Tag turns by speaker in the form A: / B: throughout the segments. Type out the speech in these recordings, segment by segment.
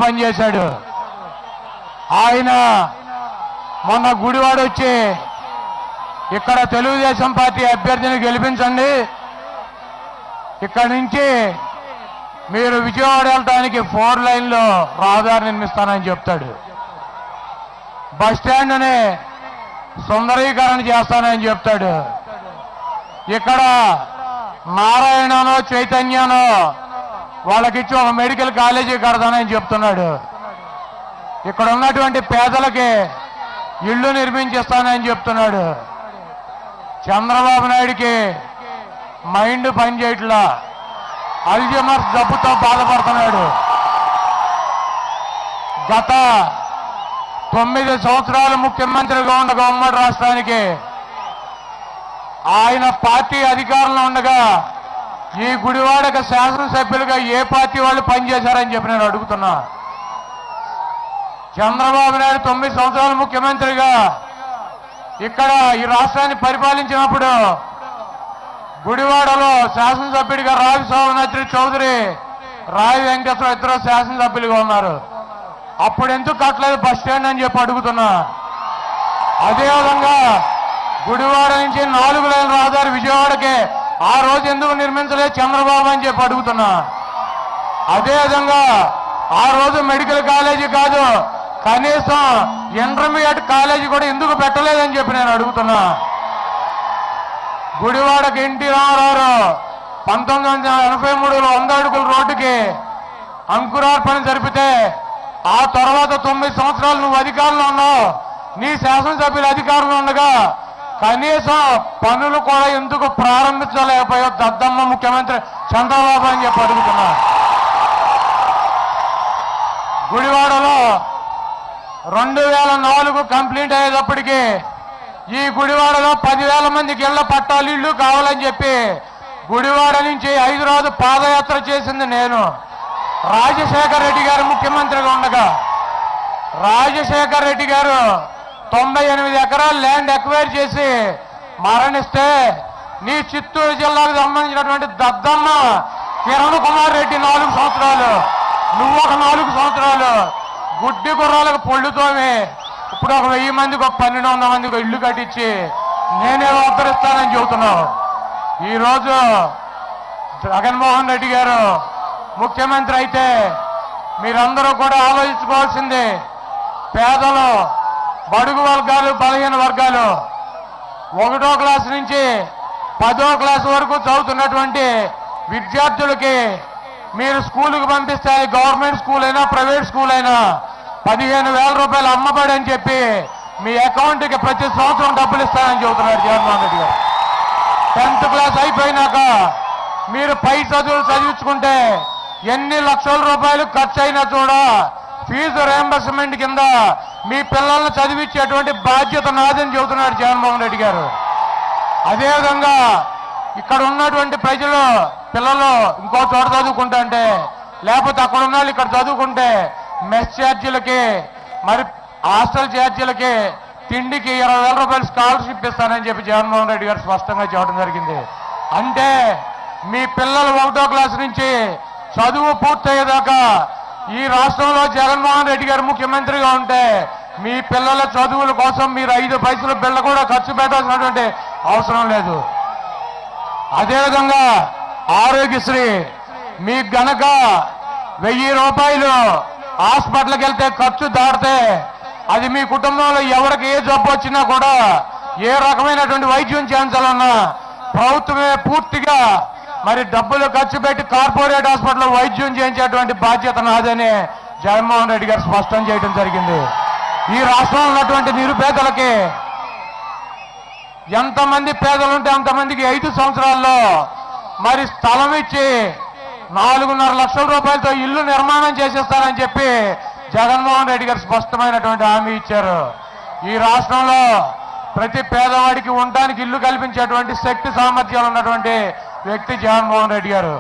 A: పనిచేశాడు. ఆయన మొన్న గుడివాడ వచ్చి ఇక్కడ తెలుగుదేశం పార్టీ అభ్యర్థిని గెలిపించండి, ఇక్కడి నుంచి మీరు విజయవాడ వెళ్ళడానికి 4 లైన్లో రహదారి నిర్మిస్తానని చెప్తాడు. బస్ స్టాండ్ని సుందరీకరణ చేస్తానని చెప్తాడు. ఇక్కడ నారాయణనో చైతన్యనో వాళ్ళకిచ్చి ఒక మెడికల్ కాలేజీ కడతానని చెప్తున్నాడు. ఇక్కడ ఉన్నటువంటి పేదలకి ఇళ్ళు నిర్మించిస్తానని చెప్తున్నాడు. చంద్రబాబు నాయుడికి మైండ్ పనిచేయట్లా, అల్జీమర్స్ జబ్బుతో బాధపడుతున్నాడు. గత 9 సంవత్సరాలు ముఖ్యమంత్రిగా ఉండగా ఉమ్మడి రాష్ట్రానికి ఆయన పార్టీ అధికారంలో ఉండగా ఈ గుడివాడకు శాసనసభ్యులుగా ఏ పార్టీ వాళ్ళు పనిచేశారని చెప్పి నేను అడుగుతున్నా. చంద్రబాబు నాయుడు 9 సంవత్సరాలు ముఖ్యమంత్రిగా ఇక్కడ ఈ రాష్ట్రాన్ని పరిపాలించినప్పుడు గుడివాడలో శాసనసభ్యుడిగా రావి సోమనాథ్ చౌదరి, రావి వెంకటేశ్వర ఇద్దరు శాసనసభ్యులుగా ఉన్నారు. అప్పుడు ఎందుకు కట్టలేదు బస్ స్టాండ్ అని చెప్పి అడుగుతున్నా. అదేవిధంగా గుడివాడ నుంచి 4 లైన్ రహదారి విజయవాడకి ఆ రోజు ఎందుకు నిర్మించలేదు చంద్రబాబు అని చెప్పి అడుగుతున్నా. అదేవిధంగా ఆ రోజు మెడికల్ కాలేజీ కాదు, కనీసం ఇంటర్మీడియట్ కాలేజీ కూడా ఎందుకు పెట్టలేదని చెప్పి నేను అడుగుతున్నా. గుడివాడకి ఎన్టీ రామారావు 1983లో 100 అడుగుల రోడ్డుకి అంకురార్పణ జరిపితే ఆ తర్వాత 9 సంవత్సరాలు నువ్వు అధికారంలో ఉన్నావు, నీ శాసనసభ్యులు అధికారంలో ఉండగా కనీసం పనులు కూడా ఎందుకు ప్రారంభించలేకపోయావు దద్దమ్మ ముఖ్యమంత్రి చంద్రబాబు అని చెప్పి అడుగుతున్నా. గుడివాడలో 2004 కంప్లీట్ అయ్యేటప్పటికీ ఈ గుడివాడలో 10,000 మందికి ఇళ్ల పట్టాలు ఇళ్ళు కావాలని చెప్పి గుడివాడ నుంచి హైదరాబాద్ పాదయాత్ర చేసింది నేను. రాజశేఖర్ రెడ్డి గారు ముఖ్యమంత్రిగా ఉండగా రాజశేఖర్ రెడ్డి గారు 98 ఎకరాలు ల్యాండ్ ఎక్వైర్ చేసి మరణిస్తే నీ చిత్తూరు జిల్లాకు సంబంధించినటువంటి దద్దమ్మ కిరణ్ కుమార్ రెడ్డి 4 సంవత్సరాలు, నువ్వు ఒక 4 సంవత్సరాలు గుడ్డి గుర్రాలకు పొళ్ళుతోమి ఇప్పుడు ఒక 1000 మందికి, ఒక 1200 మందికి ఇల్లు కట్టించి నేనే ఉద్ధరిస్తానని చెబుతున్నావు. ఈరోజు జగన్మోహన్ రెడ్డి గారు ముఖ్యమంత్రి అయితే మీరందరూ కూడా ఆలోచించుకోవాల్సింది పేదలు, బడుగు వర్గాలు, బలహీన వర్గాలు 1వ క్లాసు నుంచి 10వ క్లాసు వరకు చదువుతున్నటువంటి విద్యార్థులకి మీరు స్కూలుకు పంపిస్తే గవర్నమెంట్ స్కూల్ అయినా ప్రైవేట్ స్కూల్ అయినా 15,000 రూపాయలు అమ్మబడి అని చెప్పి మీ అకౌంట్కి ప్రతి సంవత్సరం డబ్బులు ఇస్తానని చెబుతున్నాడు జగన్మోహన్ రెడ్డి గారు. 10th క్లాస్ అయిపోయినాక మీరు పై చదువులు చదివించుకుంటే ఎన్ని లక్షల రూపాయలు ఖర్చు అయినా చూడా ఫీజు రియంబర్స్మెంట్ కింద మీ పిల్లల్ని చదివించేటువంటి బాధ్యత నాదని చెబుతున్నాడు జగన్మోహన్ రెడ్డి గారు. అదేవిధంగా ఇక్కడ ఉన్నటువంటి ప్రజలు పిల్లలు ఇంకో చోట చదువుకుంటా అంటే, లేకపోతే అక్కడ ఉన్న వాళ్ళు ఇక్కడ చదువుకుంటే మెస్ ఛార్జీలకి, మరి హాస్టల్ ఛార్జీలకి, తిండికి 20,000 రూపాయలు స్కాలర్షిప్ ఇస్తానని చెప్పి జగన్మోహన్ రెడ్డి గారు స్పష్టంగా చెప్పడం జరిగింది. అంటే మీ పిల్లలు 1వ క్లాసు నుంచి చదువు పూర్తయ్యేదాకా ఈ రాష్ట్రంలో జగన్మోహన్ రెడ్డి గారు ముఖ్యమంత్రిగా ఉంటే మీ పిల్లల చదువుల కోసం మీరు 5 పైసల బిళ్ళ కూడా ఖర్చు పెట్టాల్సినటువంటి అవసరం లేదు. అదేవిధంగా ఆరోగ్యశ్రీ మీకు గనక 1000 రూపాయలు హాస్పిటల్కి వెళ్తే ఖర్చు దాటితే అది మీ కుటుంబంలో ఎవరికి ఏ జబ్బు వచ్చినా కూడా ఏ రకమైనటువంటి వైద్యం చేయించాలన్నా ప్రభుత్వమే పూర్తిగా మరి డబ్బులు ఖర్చు పెట్టి కార్పొరేట్ హాస్పిటల్లో వైద్యం చేయించేటువంటి బాధ్యత నాదని జగన్మోహన్ రెడ్డి గారు స్పష్టం చేయడం జరిగింది. ఈ రాష్ట్రంలో ఉన్నటువంటి నిరుపేదలకి ఎంతమంది పేదలుంటే అంతమందికి 5 సంవత్సరాల్లో మరి స్థలం ఇచ్చి 4.5 లక్షల రూపాయలతో ఇల్లు నిర్మాణం చేసేస్తారని చెప్పి జగన్మోహన్ రెడ్డి గారు స్పష్టమైనటువంటి హామీ ఇచ్చారు. ఈ రాష్ట్రంలో ప్రతి పేదవాడికి ఉండడానికి ఇల్లు కల్పించేటువంటి శక్తి సామర్థ్యాలు ఉన్నటువంటి వ్యక్తి జగన్మోహన్ రెడ్డి గారు.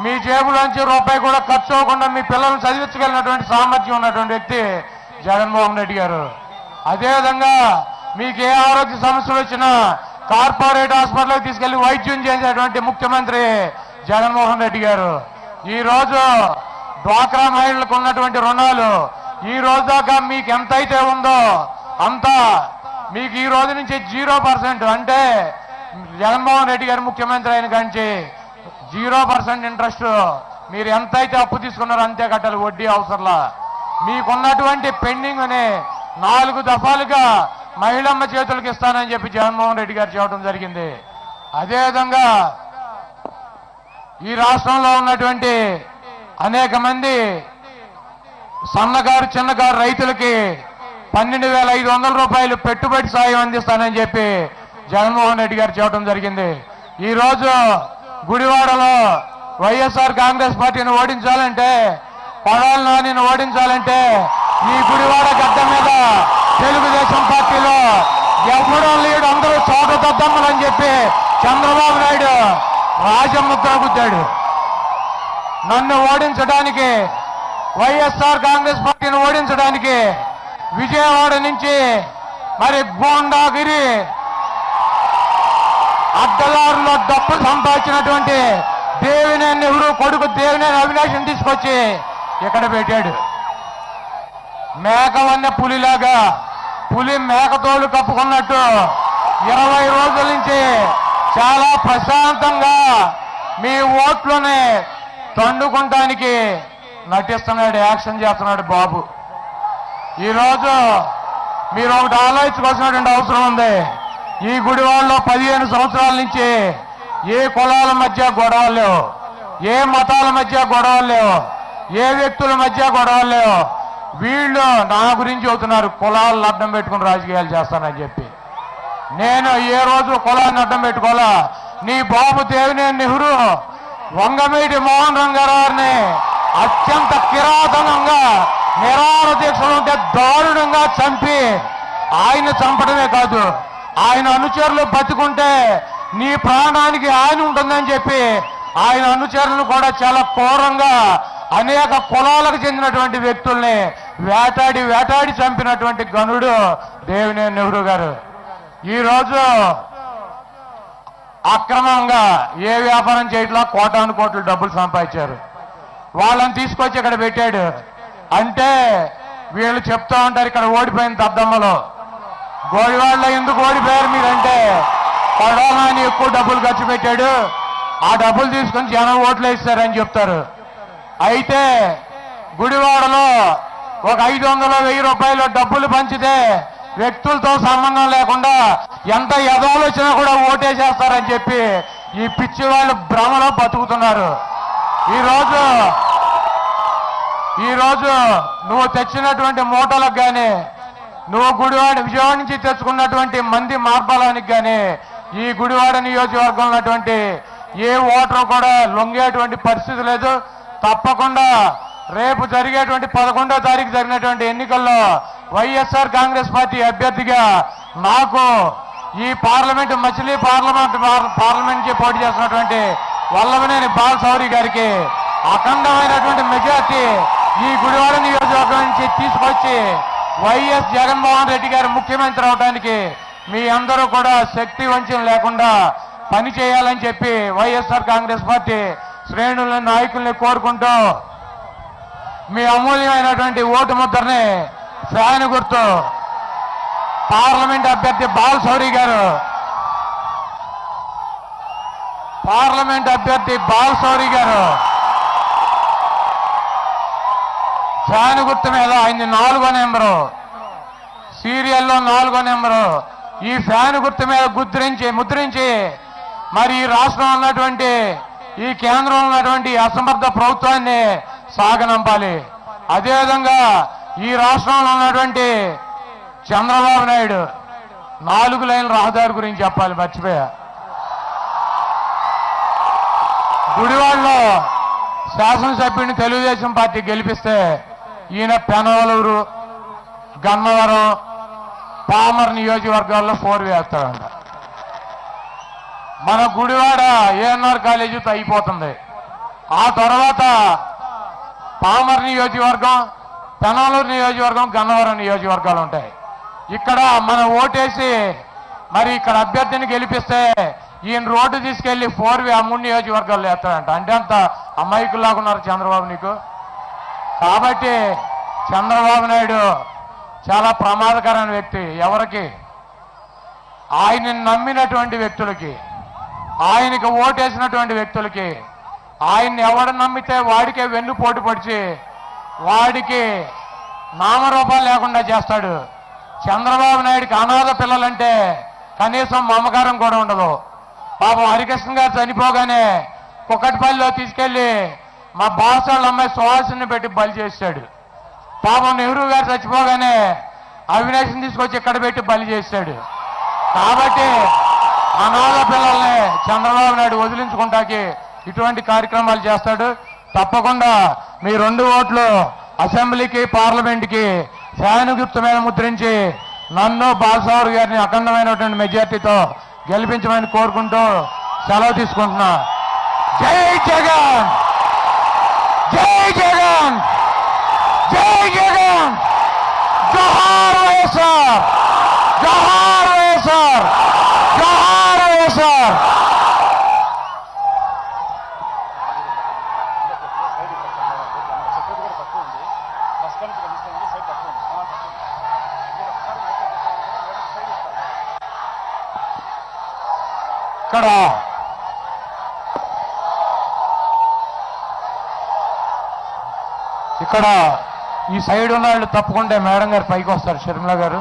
A: మీ జేబులోంచి రూపాయి కూడా ఖర్చు అవ్వకుండా మీ పిల్లలను చదివించగలిగినటువంటి సామర్థ్యం ఉన్నటువంటి వ్యక్తి జగన్మోహన్ రెడ్డి గారు. అదేవిధంగా మీకు ఏ ఆరోగ్య సమస్యలు వచ్చినా కార్పొరేట్ హాస్పిటల్కి తీసుకెళ్లి వైద్యం చేసేటువంటి ముఖ్యమంత్రి జగన్మోహన్ రెడ్డి గారు. ఈ రోజు డ్వాక్రా మహిళలకు ఉన్నటువంటి రుణాలు ఈ రోజు దాకా మీకు ఎంతైతే ఉందో అంత మీకు ఈ రోజు నుంచి 0% అంటే జగన్మోహన్ రెడ్డి గారు ముఖ్యమంత్రి అయిన కాంచి 0% ఇంట్రెస్ట్ మీరు ఎంతైతే అప్పు తీసుకున్నారో అంతే కట్టాలి, వడ్డీ అవసరంలా. మీకున్నటువంటి పెండింగ్ అని 4 దఫాలుగా మహిళమ్మ చేతులకు ఇస్తానని చెప్పి జగన్మోహన్ రెడ్డి గారు చెప్పడం జరిగింది. అదేవిధంగా ఈ రాష్ట్రంలో ఉన్నటువంటి అనేక మంది సన్నకారు చిన్నకారు రైతులకి 12,500 రూపాయలు పెట్టుబడి సాయం అందిస్తానని చెప్పి జగన్మోహన్ రెడ్డి గారు చెప్పడం జరిగింది. ఈరోజు గుడివాడలో వైఎస్ఆర్ కాంగ్రెస్ పార్టీని ఓడించాలంటే, కొడాలి నానిని ఓడించాలంటే ఈ గుడివాడ గడ్డ మీద తెలుగుదేశం పార్టీలో ఎవడో లేడు, అందరూ చోటదద్దమ్మలని చెప్పి చంద్రబాబు నాయుడు రాజముద్ర గుద్దాడు. నన్ను ఓడించడానికి, వైఎస్ఆర్ కాంగ్రెస్ పార్టీని ఓడించడానికి విజయవాడ నుంచి మరి గోండాగిరి అడ్డదారులో డబ్బు సంపాదించినటువంటి దేవినేని నెహ్రూ కొడుకు దేవినేని అవినాష్ని తీసుకొచ్చి ఇక్కడ పెట్టాడు. మేకవన్న పులిలాగా, పులి మేకతోలు కప్పుకున్నట్టు 20 రోజుల నుంచి చాలా ప్రశాంతంగా మీ ఓట్లని తండుకుంటానికి నటిస్తున్నాడు, యాక్షన్ చేస్తున్నాడు బాబు. ఈరోజు మీరు ఒకటి ఆలోచించుకోవాల్సినటువంటి అవసరం ఉంది. ఈ గుడివాడలో 15 సంవత్సరాల నుంచి ఏ కులాల మధ్య గొడవలు లేవు, ఏ మతాల మధ్య గొడవలు లేవు, ఏ వ్యక్తుల మధ్య గొడవలు లేవు. వీళ్ళు నా గురించి అవుతున్నారు, కులాలను అడ్డం పెట్టుకుని రాజకీయాలు చేస్తానని చెప్పి. నేను ఏ రోజు కులాన్ని అడ్డం పెట్టుకోవాలా. నీ బాబు దేవినేని నెహ్రూ వంగమీటి మోహన్ రంగారావుని అత్యంత కిరాతనంగా నిరాహార దీక్షలు ఉంటే దారుణంగా చంపి, ఆయన చంపడమే కాదు ఆయన అనుచరులు బతుకుంటే నీ ప్రాణానికి హాని ఉంటుందని చెప్పి ఆయన అనుచరులను కూడా చాలా క్రూరంగా అనేక కులాలకు చెందినటువంటి వ్యక్తుల్ని వేటాడి చంపినటువంటి గనుడు దేవినేని నెహ్రూ గారు. ఈరోజు అక్రమంగా ఏ వ్యాపారం చేయట్లా కోటాను కోట్లు డబ్బులు సంపాదించారు. వాళ్ళని తీసుకొచ్చి ఇక్కడ పెట్టాడు. అంటే వీళ్ళు చెప్తా ఉంటారు ఇక్కడ ఓడిపోయిన దద్దమ్మలో, గోడివాడలో ఎందుకు ఓడిపోయారు మీరంటే కొడాలని ఎక్కువ డబ్బులు ఖర్చు పెట్టాడు, ఆ డబ్బులు తీసుకొని జనం ఓట్లు వేస్తారని చెప్తారు. అయితే గుడివాడలో ఒక 500-1000 రూపాయలు డబ్బులు పంచితే వ్యక్తులతో సంబంధం లేకుండా ఎంత ఎదవలు వచ్చినా కూడా ఓటేసేస్తారని చెప్పి ఈ పిచ్చి వాళ్ళు భ్రమలో బతుకుతున్నారు. ఈరోజు నువ్వు తెచ్చినటువంటి మూటలకు కానీ, నువ్వు విజయవాడ నుంచి తెచ్చుకున్నటువంటి మంది మార్బలానికి కానీ ఈ గుడివాడ నియోజకవర్గంలో ఉన్నటువంటి ఏ ఓటరు కూడా లొంగేటువంటి పరిస్థితి లేదు. తప్పకుండా రేపు జరిగేటువంటి 11వ తారీఖు జరిగినటువంటి ఎన్నికల్లో వైఎస్ఆర్ కాంగ్రెస్ పార్టీ అభ్యర్థిగా నాకు ఈ పార్లమెంటు మచిలీ పార్లమెంట్ పోటీ చేస్తున్నటువంటి వల్లభనేని బాలశౌరి గారికి అఖండమైనటువంటి మెజార్టీ ఈ గుడివాడ నియోజకవర్గం నుంచి తీసుకొచ్చి వైఎస్ జగన్మోహన్ రెడ్డి గారు ముఖ్యమంత్రి అవడానికి మీ అందరూ కూడా శక్తి వంచన లేకుండా పని చేయాలని చెప్పి వైఎస్ఆర్ కాంగ్రెస్ పార్టీ శ్రేణుల నాయకుల్ని కోరుకుంటూ మీ అమూల్యమైనటువంటి ఓటు ముద్రని ఫ్యాన్ గుర్తు పార్లమెంట్ అభ్యర్థి బాలశౌరి గారు ఫ్యాన్ గుర్తు మీద ఆయన్ని 4వ నెంబరు, సీరియల్లో 4వ నెంబరు, ఈ ఫ్యాన్ గుర్తు మీద ముద్రించి మరి ఈ రాష్ట్రంలో ఉన్నటువంటి ఈ కేంద్రంలో ఉన్నటువంటి అసమర్థ ప్రభుత్వాన్ని సాగనంపాలి. అదేవిధంగా ఈ రాష్ట్రంలో ఉన్నటువంటి చంద్రబాబు నాయుడు 4 లైన్ల రహదారి గురించి చెప్పాలి, మర్చిపోయా. గుడివాడలో శాసనసభ్యుడిని తెలుగుదేశం పార్టీ గెలిపిస్తే ఈయన పెనవలూరు, గన్నవరం, పామర్ నియోజకవర్గాల్లో 4 వేస్తాడంట. మన గుడివాడ ఏఎన్ఆర్ కాలేజీతో అయిపోతుంది. ఆ తర్వాత పామర్ నియోజకవర్గం, పెనవలూరు నియోజకవర్గం, గన్నవరం నియోజకవర్గాలు ఉంటాయి. ఇక్కడ మనం ఓటేసి మరి ఇక్కడ అభ్యర్థిని గెలిపిస్తే ఈయన రోడ్డు తీసుకెళ్లి 4 ఆ 3 నియోజకవర్గాల్లో వేస్తాడంట. అంటే అంత అమాయకుల్లాగా ఉన్నారు చంద్రబాబు నీకు. కాబట్టి చంద్రబాబు నాయుడు చాలా ప్రమాదకరమైన వ్యక్తి. ఎవరికి? ఆయన్ని నమ్మినటువంటి వ్యక్తులకి, ఆయనకి ఓటేసినటువంటి వ్యక్తులకి. ఆయన్ని ఎవడు నమ్మితే వాడికే వెన్నుపోటు పొడిచి వాడికి నామరూపాలు లేకుండా చేస్తాడు. చంద్రబాబు నాయుడికి అనాథ పిల్లలంటే కనీసం మమకారం కూడా ఉండదు. పాపం హరికృష్ణ గారు చనిపోగానే కుక్కటిపల్లిలో తీసుకెళ్లి మా బాస్ వాళ్ళ అమ్మాయి సుహాసిని పెట్టి బలి చేశాడు. పాపం నెహ్రూ గారు చచ్చిపోగానే అవినాష్ని తీసుకొచ్చి ఇక్కడ పెట్టి బలి చేశాడు. కాబట్టి అనాథ పిల్లల్ని చంద్రబాబు నాయుడు వదిలించుకుంటాకి ఇటువంటి కార్యక్రమాలు చేస్తాడు. తప్పకుండా మీ 2 ఓట్లు అసెంబ్లీకి పార్లమెంట్కి ఫ్యాను గుర్తు మీద ముద్రించి నన్ను బాలసాగర్ గారిని అఖండమైనటువంటి మెజార్టీతో గెలిపించమని కోరుకుంటూ సెలవు తీసుకుంటున్నా. జై జగన్, జై జగన్, జై జగన్, జోహార్ వైఎస్ఆర్, జోహార్ వైఎస్ఆర్, జోహార్ వైఎస్ఆర్. ఇక్కడ ఈ సైడ్ ఉన్న వాళ్ళు తప్పుకుంటే మేడం గారు పైకి వస్తారు. షర్మిల గారు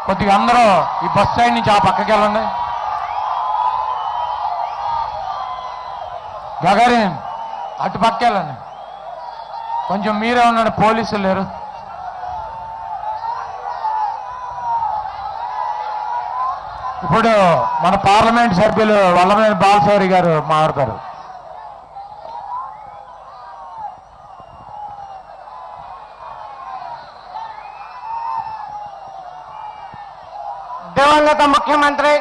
A: కొద్దిగా అందరూ ఈ బస్ సైడ్ నుంచి ఆ పక్కకి వెళ్ళండి. గగారిన్ అటు పక్క వెళ్ళండి. కొంచెం మీరే ఉన్నాడు, పోలీసులు లేరు. ఇప్పుడు మన పార్లమెంట్ సభ్యులు వల్లభనేని బాలశౌరి గారు మాట్లాడతారు.
B: దివంగత ముఖ్యమంత్రి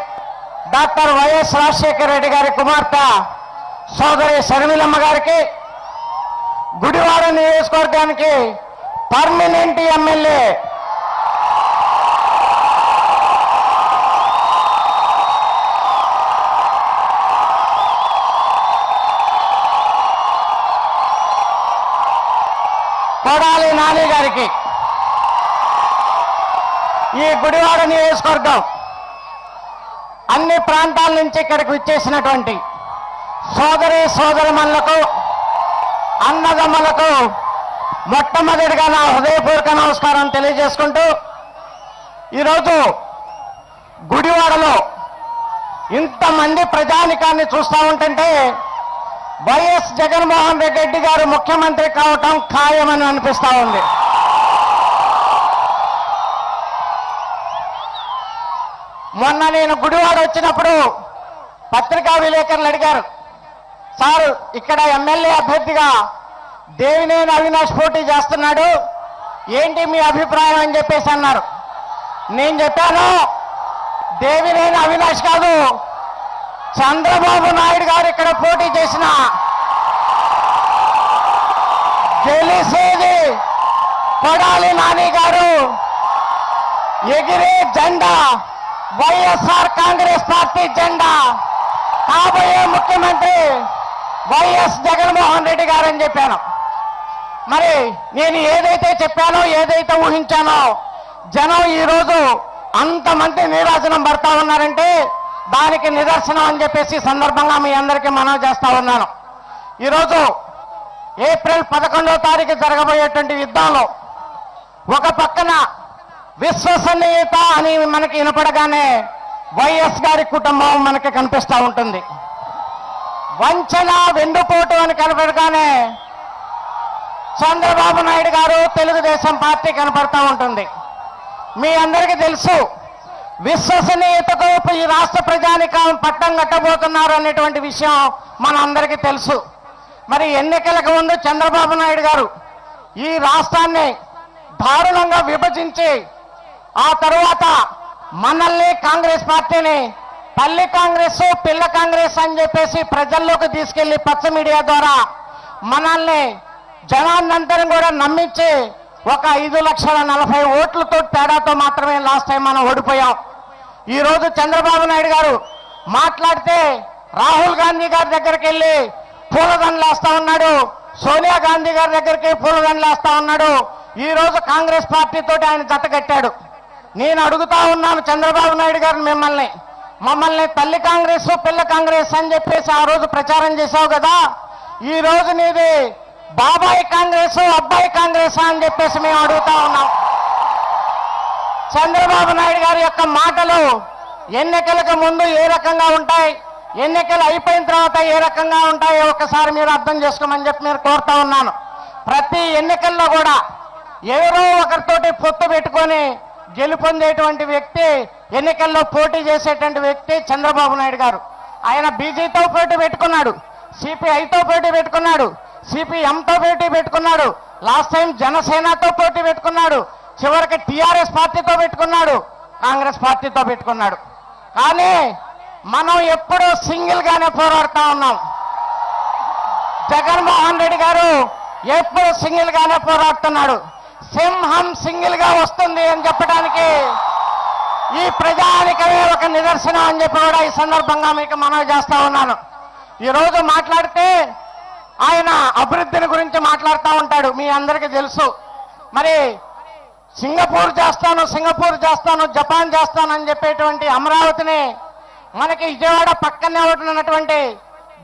B: డాక్టర్ వైఎస్ రాజశేఖర రెడ్డి గారి కుమార్తె సోదరి షర్మిలమ్మ గారికి, గుడివాడ నియోజకవర్గానికి పర్మనెంట్ ఎమ్మెల్యే కొడాలి నాని గారికి, ఈ గుడివాడ నియోజకవర్గం అన్ని ప్రాంతాల నుంచి ఇక్కడికి విచ్చేసినటువంటి సోదరి సోదరిమణులకు, అన్నదమ్ములకు మొట్టమొదటిగా నా హృదయపూర్వక నమస్కారం తెలియజేసుకుంటూ, ఈరోజు గుడివాడలో ఇంతమంది ప్రజానికాన్ని చూస్తూ ఉంటుంటే వైఎస్ జగన్మోహన్ రెడ్డి గారు ముఖ్యమంత్రి కావటం ఖాయమని అనిపిస్తూ ఉంది. మొన్న నేను గుడివాడ వచ్చినప్పుడు పత్రికా విలేకరులు అడిగారు, సార్ ఇక్కడ ఎమ్మెల్యే అభ్యర్థిగా దేవినేని అవినాష్ పోటీ చేస్తున్నాడు, ఏంటి మీ అభిప్రాయం అని చెప్పేసి అన్నారు. నేను చెప్పాను, దేవినేని అవినాష్ కాదు, చంద్రబాబు నాయుడు గారు ఇక్కడ పోటీ చేసిన గెలిసేది కొడాలి నాని గారు. ఎగిరే జెండా వైఎస్ఆర్ కాంగ్రెస్ పార్టీ జెండా. కాబోయే ముఖ్యమంత్రి వైఎస్ జగన్మోహన్ రెడ్డి గారు అని చెప్పాను. మరి నేను ఏదైతే చెప్పానో, ఏదైతే ఊహించానో, జనం ఈరోజు అంతమంది నీరాజనం పడతా ఉన్నారంటే దానికి నిదర్శనం అని చెప్పేసి సందర్భంగా మీ అందరికీ మనవి చేస్తా ఉన్నాను. ఈరోజు ఏప్రిల్ 11వ తారీఖు జరగబోయేటువంటి యుద్ధంలో ఒక పక్కన విశ్వసనీయత అని మనకి వినపడగానే వైఎస్ గారి కుటుంబం మనకి కనిపిస్తూ ఉంటుంది. వంచన, వెన్నుపోటు అని కనపడగానే చంద్రబాబు నాయుడు గారు, తెలుగుదేశం పార్టీ కనపడతా ఉంటుంది. మీ అందరికీ తెలుసు, విశ్వసనీయతకు ఈ రాష్ట్ర ప్రజానికం పట్టం కట్టబోతున్నారు అనేటువంటి విషయం మన అందరికీ తెలుసు. మరి ఎన్నికలకు ముందు చంద్రబాబు నాయుడు గారు ఈ రాష్ట్రాన్ని దారుణంగా విభజించి ఆ తరువాత మనల్ని కాంగ్రెస్ పార్టీని పల్లి కాంగ్రెస్, పిల్ల కాంగ్రెస్ అని చెప్పేసి ప్రజల్లోకి తీసుకెళ్లి పచ్చ మీడియా ద్వారా మనల్ని జనాన్నందరం కూడా నమ్మించి ఒక 5,40,000 ఓట్లతో తేడాతో మాత్రమే లాస్ట్ టైం మనం ఓడిపోయాం. ఈరోజు చంద్రబాబు నాయుడు గారు మాట్లాడితే రాహుల్ గాంధీ గారి దగ్గరికి వెళ్ళి పూలదండలు వేస్తా ఉన్నాడు, సోనియా గాంధీ గారి దగ్గరికి పూలదండలేస్తా ఉన్నాడు. ఈ రోజు కాంగ్రెస్ పార్టీతో ఆయన జత కట్టాడు. నేను అడుగుతా ఉన్నాను చంద్రబాబు నాయుడు గారిని, మమ్మల్ని తల్లి కాంగ్రెస్ పిల్ల కాంగ్రెస్ అని చెప్పేసి ఆ రోజు ప్రచారం చేశావు కదా, ఈ రోజు నీది బాబాయ్ కాంగ్రెస్ అబ్బాయి కాంగ్రెస్ అని చెప్పేసి మేము అడుగుతా ఉన్నాం. చంద్రబాబు నాయుడు గారి యొక్క మాటలు ఎన్నికలకు ముందు ఏ రకంగా ఉంటాయి, ఎన్నికలు అయిపోయిన తర్వాత ఏ రకంగా ఉంటాయో ఒకసారి మీరు అర్థం చేసుకోమని చెప్పి మీరు కోరుతా ఉన్నాను. ప్రతి ఎన్నికల్లో కూడా ఎవరో ఒకరితోటి పొత్తు పెట్టుకొని గెలుపొందేటువంటి వ్యక్తి, ఎన్నికల్లో పోటీ చేసేటువంటి వ్యక్తి చంద్రబాబు నాయుడు గారు. ఆయన బీజేపీతో పోటీ పెట్టుకున్నాడు, సిపిఐతో పోటీ పెట్టుకున్నాడు, సిపిఎంతో పోటీ పెట్టుకున్నాడు, లాస్ట్ టైం జనసేనతో పోటీ పెట్టుకున్నాడు, చివరికి టీఆర్ఎస్ పార్టీతో పెట్టుకున్నాడు, కాంగ్రెస్ పార్టీతో పెట్టుకున్నాడు. కానీ మనం ఎప్పుడూ సింగిల్ గానే పోరాడుతా ఉన్నాం. జగన్మోహన్ రెడ్డి గారు ఎప్పుడు సింగిల్ గానే పోరాడుతున్నాడు. సింహం సింగిల్ గా వస్తుంది అని చెప్పడానికి ఈ ప్రజానికమే ఒక నిదర్శనం అని చెప్పి కూడా ఈ సందర్భంగా మీకు మనవి చేస్తా ఉన్నాను. ఈరోజు మాట్లాడితే ఆయన అభివృద్ధిని గురించి మాట్లాడుతూ ఉంటాడు, మీ అందరికీ తెలుసు. మరి సింగపూర్ చేస్తాను, జపాన్ చేస్తాను అని చెప్పేటువంటి అమరావతిని మనకి విజయవాడ పక్కనే ఉన్నటువంటి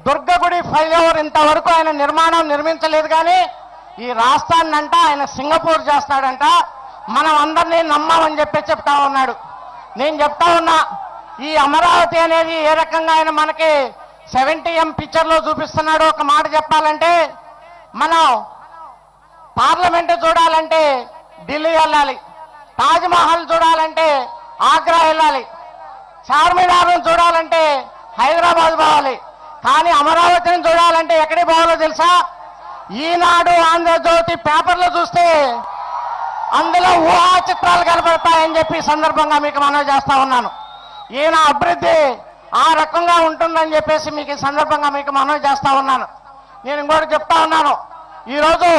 B: దుర్గగుడి ఫ్లైఓవర్ ఇంతవరకు ఆయన నిర్మించలేదు. కానీ ఈ రాష్ట్రాన్నంట ఆయన సింగపూర్ చేస్తాడంట, మనం అందరినీ నమ్మామని చెప్పి చెప్తా ఉన్నాడు. నేను చెప్తా ఉన్నా, ఈ అమరావతి అనేది ఏ రకంగా ఆయన మనకి 70M పిక్చర్లో చూపిస్తున్నాడు. ఒక మాట చెప్పాలంటే, మనం పార్లమెంటు చూడాలంటే ఢిల్లీ వెళ్ళాలి, తాజ్మహల్ చూడాలంటే ఆగ్రా వెళ్ళాలి, చార్మినార్ను చూడాలంటే హైదరాబాద్ పోవాలి. కానీ అమరావతిని చూడాలంటే ఎక్కడికి పోవాలో తెలుసా? ఈనాడు ఆంధ్రజ్యోతి పేపర్లో చూస్తే అందులో ఊహా చిత్రాలు కనబడతాయని చెప్పి సందర్భంగా మీకు మనవి చేస్తా ఉన్నాను. ఈయన అభివృద్ధి ఆ రకంగా ఉంటుందని చెప్పేసి మీకు ఈ సందర్భంగా మీకు మనవి చేస్తా ఉన్నాను. నేను ఇంకోటి చెప్తా ఉన్నాను, ఈరోజు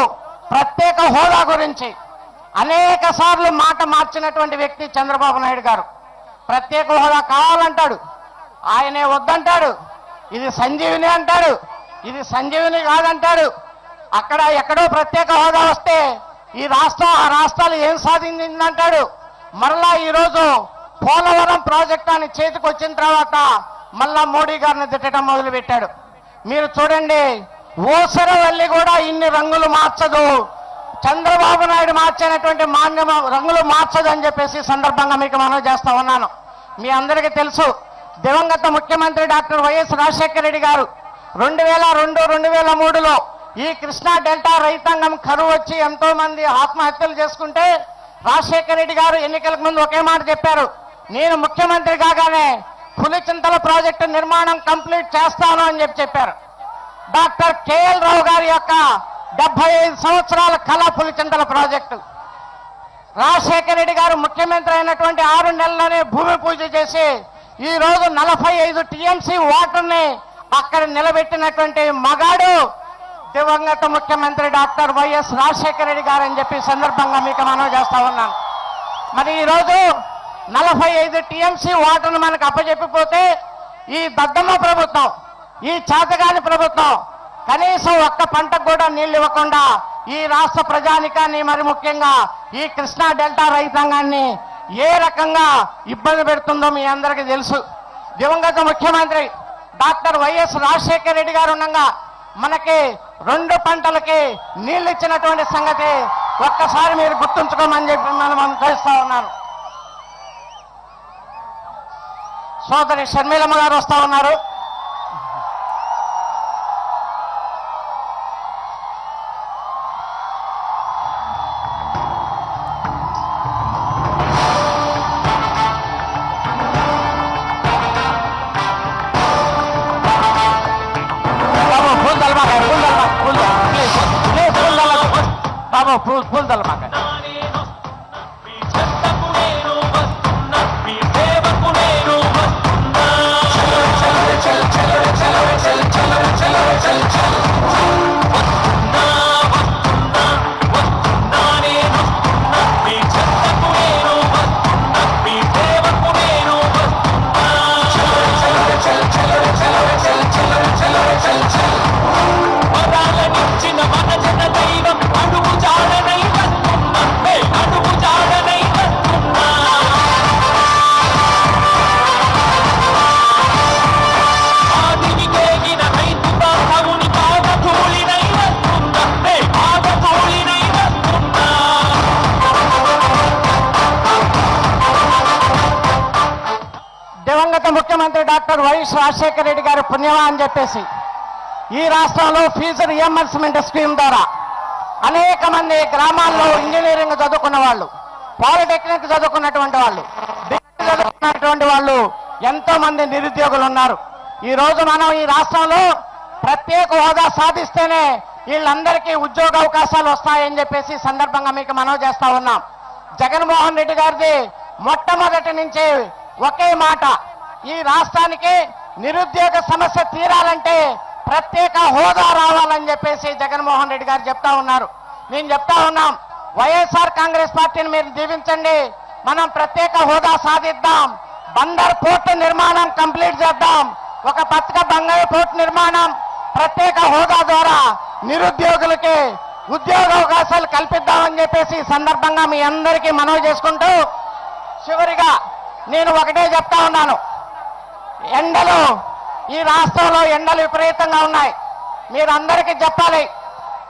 B: ప్రత్యేక హోదా గురించి అనేక సార్లు మాట మార్చినటువంటి వ్యక్తి చంద్రబాబు నాయుడు గారు. ప్రత్యేక హోదా కావాలంటాడు, ఆయనే వద్దంటాడు. ఇది సంజీవిని అంటాడు, ఇది సంజీవిని కాదంటాడు. అక్కడ ఎక్కడో ప్రత్యేక హోదా వస్తే ఈ రాష్ట్రం ఆ రాష్ట్రాలు ఏం సాధించిందంటాడు. మరలా ఈరోజు పోలవరం ప్రాజెక్ట్ అని చేతికి వచ్చిన తర్వాత మళ్ళా మోడీ గారిని తిట్టడం మొదలుపెట్టాడు. మీరు చూడండి, ఓసరవల్లి కూడా ఇన్ని రంగులు మార్చదు, చంద్రబాబు నాయుడు మార్చినటువంటి మాన్యం రంగులు మార్చదు అని చెప్పేసి సందర్భంగా మీకు మనవి చేస్తా ఉన్నాను. మీ అందరికీ తెలుసు, దివంగత ముఖ్యమంత్రి డాక్టర్ వైఎస్ రాజశేఖర రెడ్డి గారు 2002-2003లో ఈ కృష్ణా డెల్టా రైతాంగం కరువు వచ్చి ఎంతో మంది ఆత్మహత్యలు చేసుకుంటే రాజశేఖర రెడ్డి గారు ఎన్నికలకు ముందు ఒకే మాట చెప్పారు, నేను ముఖ్యమంత్రి కాగానే పులిచింతల ప్రాజెక్టు నిర్మాణం కంప్లీట్ చేస్తాను అని చెప్పారు. డాక్టర్ కేఎల్ రావు గారి యొక్క 75 సంవత్సరాల కళ పులిచింతల ప్రాజెక్టు. రాజశేఖర రెడ్డి గారు ముఖ్యమంత్రి అయినటువంటి 6 నెలల్లోనే భూమి పూజ చేసి ఈ రోజు 45 TMC వాటర్ని అక్కడ నిలబెట్టినటువంటి మగాడు దివంగత ముఖ్యమంత్రి డాక్టర్ వైఎస్ రాజశేఖర రెడ్డి గారు అని చెప్పి సందర్భంగా మీకు మనవి చేస్తా ఉన్నాను. మరి ఈరోజు 45 TMC వాటర్ను మనకు అప్పచెప్పిపోతే ఈ దద్దమ్మ ప్రభుత్వం, ఈ చేతగాని ప్రభుత్వం కనీసం ఒక్క పంటకు కూడా నీళ్లు ఇవ్వకుండా ఈ రాష్ట్ర ప్రజానికాన్ని, మరి ముఖ్యంగా ఈ కృష్ణా డెల్టా రైతాంగాన్ని ఏ రకంగా ఇబ్బంది పెడుతుందో మీ అందరికీ తెలుసు. దివంగత ముఖ్యమంత్రి డాక్టర్ వైఎస్ రాజశేఖర రెడ్డి గారు ఉండగా మనకి 2 పంటలకి నీళ్లు ఇచ్చినటువంటి సంగతి ఒక్కసారి మీరు గుర్తుంచుకోమని చెప్పి మనం తెలుస్తా ఉన్నాను. సోదరి షర్మిలమ్మ గారు వస్తా ఉన్నారు. పూల్ తలమాక
C: వరాలనిచ్చిన
B: వైఎస్ రాజశేఖర రెడ్డి గారి పుణ్యమా అని చెప్పేసి ఈ రాష్ట్రంలో ఫీజు రియంబర్స్మెంట్ స్కీమ్ ద్వారా అనేక మంది గ్రామాల్లో ఇంజనీరింగ్ చదువుకున్న వాళ్ళు, పాలిటెక్నిక్ చదువుకున్నటువంటి వాళ్ళు, డిగ్రీ చదువుకున్నటువంటి వాళ్ళు ఎంతో మంది నిరుద్యోగులు ఉన్నారు. ఈ రోజు మనం ఈ రాష్ట్రంలో ప్రత్యేక హోదా సాధిస్తేనే వీళ్ళందరికీ ఉద్యోగ అవకాశాలు వస్తాయని చెప్పేసి సందర్భంగా మీకు మనవి చేస్తా ఉన్నాం. జగన్మోహన్ రెడ్డి గారిది మొట్టమొదటి నుంచి ఒకే మాట, ఈ రాష్ట్రానికి నిరుద్యోగ సమస్య తీరాలంటే ప్రత్యేక హోదా రావాలని చెప్పేసి జగన్మోహన్ రెడ్డి గారు చెప్తా ఉన్నారు. నేను చెప్తా ఉన్నాం, వైఎస్ఆర్ కాంగ్రెస్ పార్టీని మీరు దీవించండి, మనం ప్రత్యేక హోదా సాధిద్దాం, బందర్ పోర్టు నిర్మాణం కంప్లీట్ చేద్దాం, ఒక పచ్చక బంగారు పోర్టు నిర్మాణం, ప్రత్యేక హోదా ద్వారా నిరుద్యోగులకి ఉద్యోగ అవకాశాలు కల్పిద్దామని చెప్పేసి ఈ సందర్భంగా మీ అందరికీ మనవి చేసుకుంటూ చివరిగా నేను ఒకటే చెప్తా ఉన్నాను, ఎండలు ఈ రాష్ట్రంలో ఎండలు విపరీతంగా ఉన్నాయి. మీరందరికీ చెప్పాలి,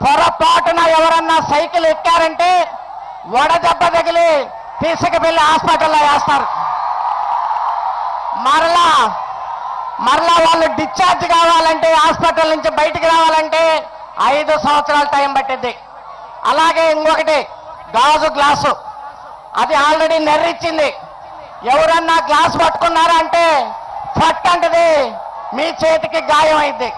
B: పొరపాటున ఎవరన్నా సైకిల్ ఎక్కారంటే వడదెబ్బ తగిలి తీసుకువెళ్ళి హాస్పిటల్లో వేస్తారు. మరలా వాళ్ళు డిశ్చార్జ్ కావాలంటే, హాస్పిటల్ నుంచి బయటికి రావాలంటే 5 సంవత్సరాల టైం పట్టింది. అలాగే ఇంకొకటి గాజు గ్లాసు, అది ఆల్రెడీ నెర్రిచ్చింది. ఎవరన్నా గ్లాస్ పట్టుకున్నారా అంటే ఫట్ అంటది, మీ చేతికి గాయం అయింది.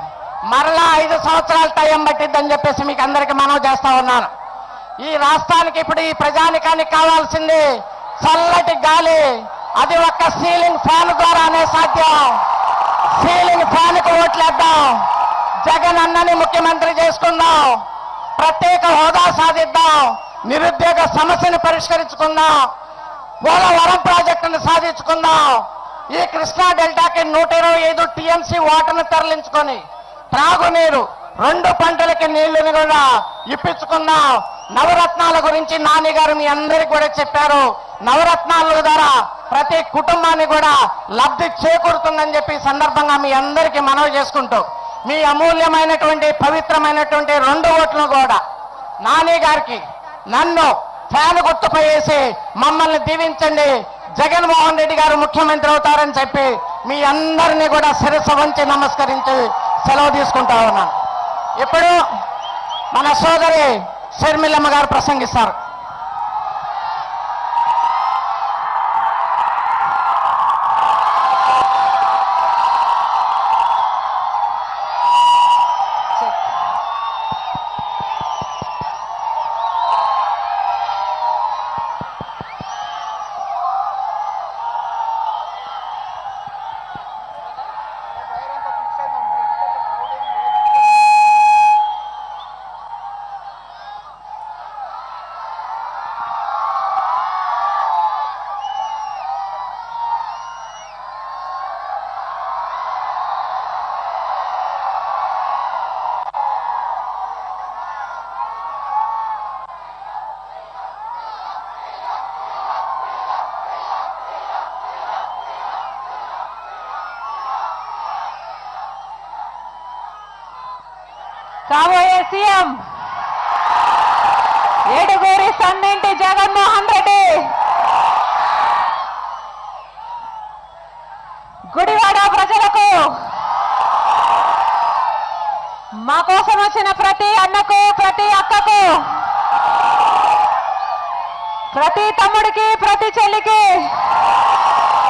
B: మరలా 5 సంవత్సరాల టైం పట్టిద్దని చెప్పేసి మీకు అందరికీ మనవి చేస్తా ఉన్నాను. ఈ రాష్ట్రానికి ఇప్పుడు ఈ ప్రజానికానికి కావాల్సింది చల్లటి గాలి, అది ఒక్క సీలింగ్ ఫ్యాన్ ద్వారానే సాధ్యం. సీలింగ్ ఫ్యాన్కు ఓట్లేద్దాం, జగన్ అన్నని ముఖ్యమంత్రి చేసుకుందాం, ప్రత్యేక హోదా సాధిద్దాం, నిరుద్యోగ సమస్యను పరిష్కరించుకుందాం, పోలవరం ప్రాజెక్టును సాధించుకుందాం, ఈ కృష్ణా డెల్టాకి 125 టీఎంసీ వాటర్ను తరలించుకొని త్రాగునీరు 2 పంటలకి నీళ్లను కూడా ఇప్పించుకుందాం. నవరత్నాల గురించి నాని గారు మీ అందరికీ కూడా చెప్పారు. నవరత్నాల ద్వారా ప్రతి కుటుంబాన్ని కూడా లబ్ధి చేకూరుతుందని చెప్పి సందర్భంగా మీ అందరికీ మనవి చేసుకుంటూ మీ అమూల్యమైనటువంటి పవిత్రమైనటువంటి 2 ఓట్లను కూడా నాని గారికి, నన్ను ఫ్యాన్ గుర్తుపై వేసి మమ్మల్ని దీవించండి, జగన్మోహన్ రెడ్డి గారు ముఖ్యమంత్రి అవుతారని చెప్పి మీ అందరినీ కూడా శిరస్సు వంచి నమస్కరించి సెలవు తీసుకుంటా ఉన్నాను. ఇప్పుడు మన సోదరి షర్మిలమ్మ గారు ప్రసంగిస్తారు.
C: కాబోయే సీఎం ఏడుగురి సన్నింటి జగన్మోహన్ రెడ్డి, గుడివాడ ప్రజలకు, మా కోసం వచ్చిన ప్రతి అన్నకు, ప్రతి అక్కకు, ప్రతి తమ్ముడికి, ప్రతి చెల్లికి,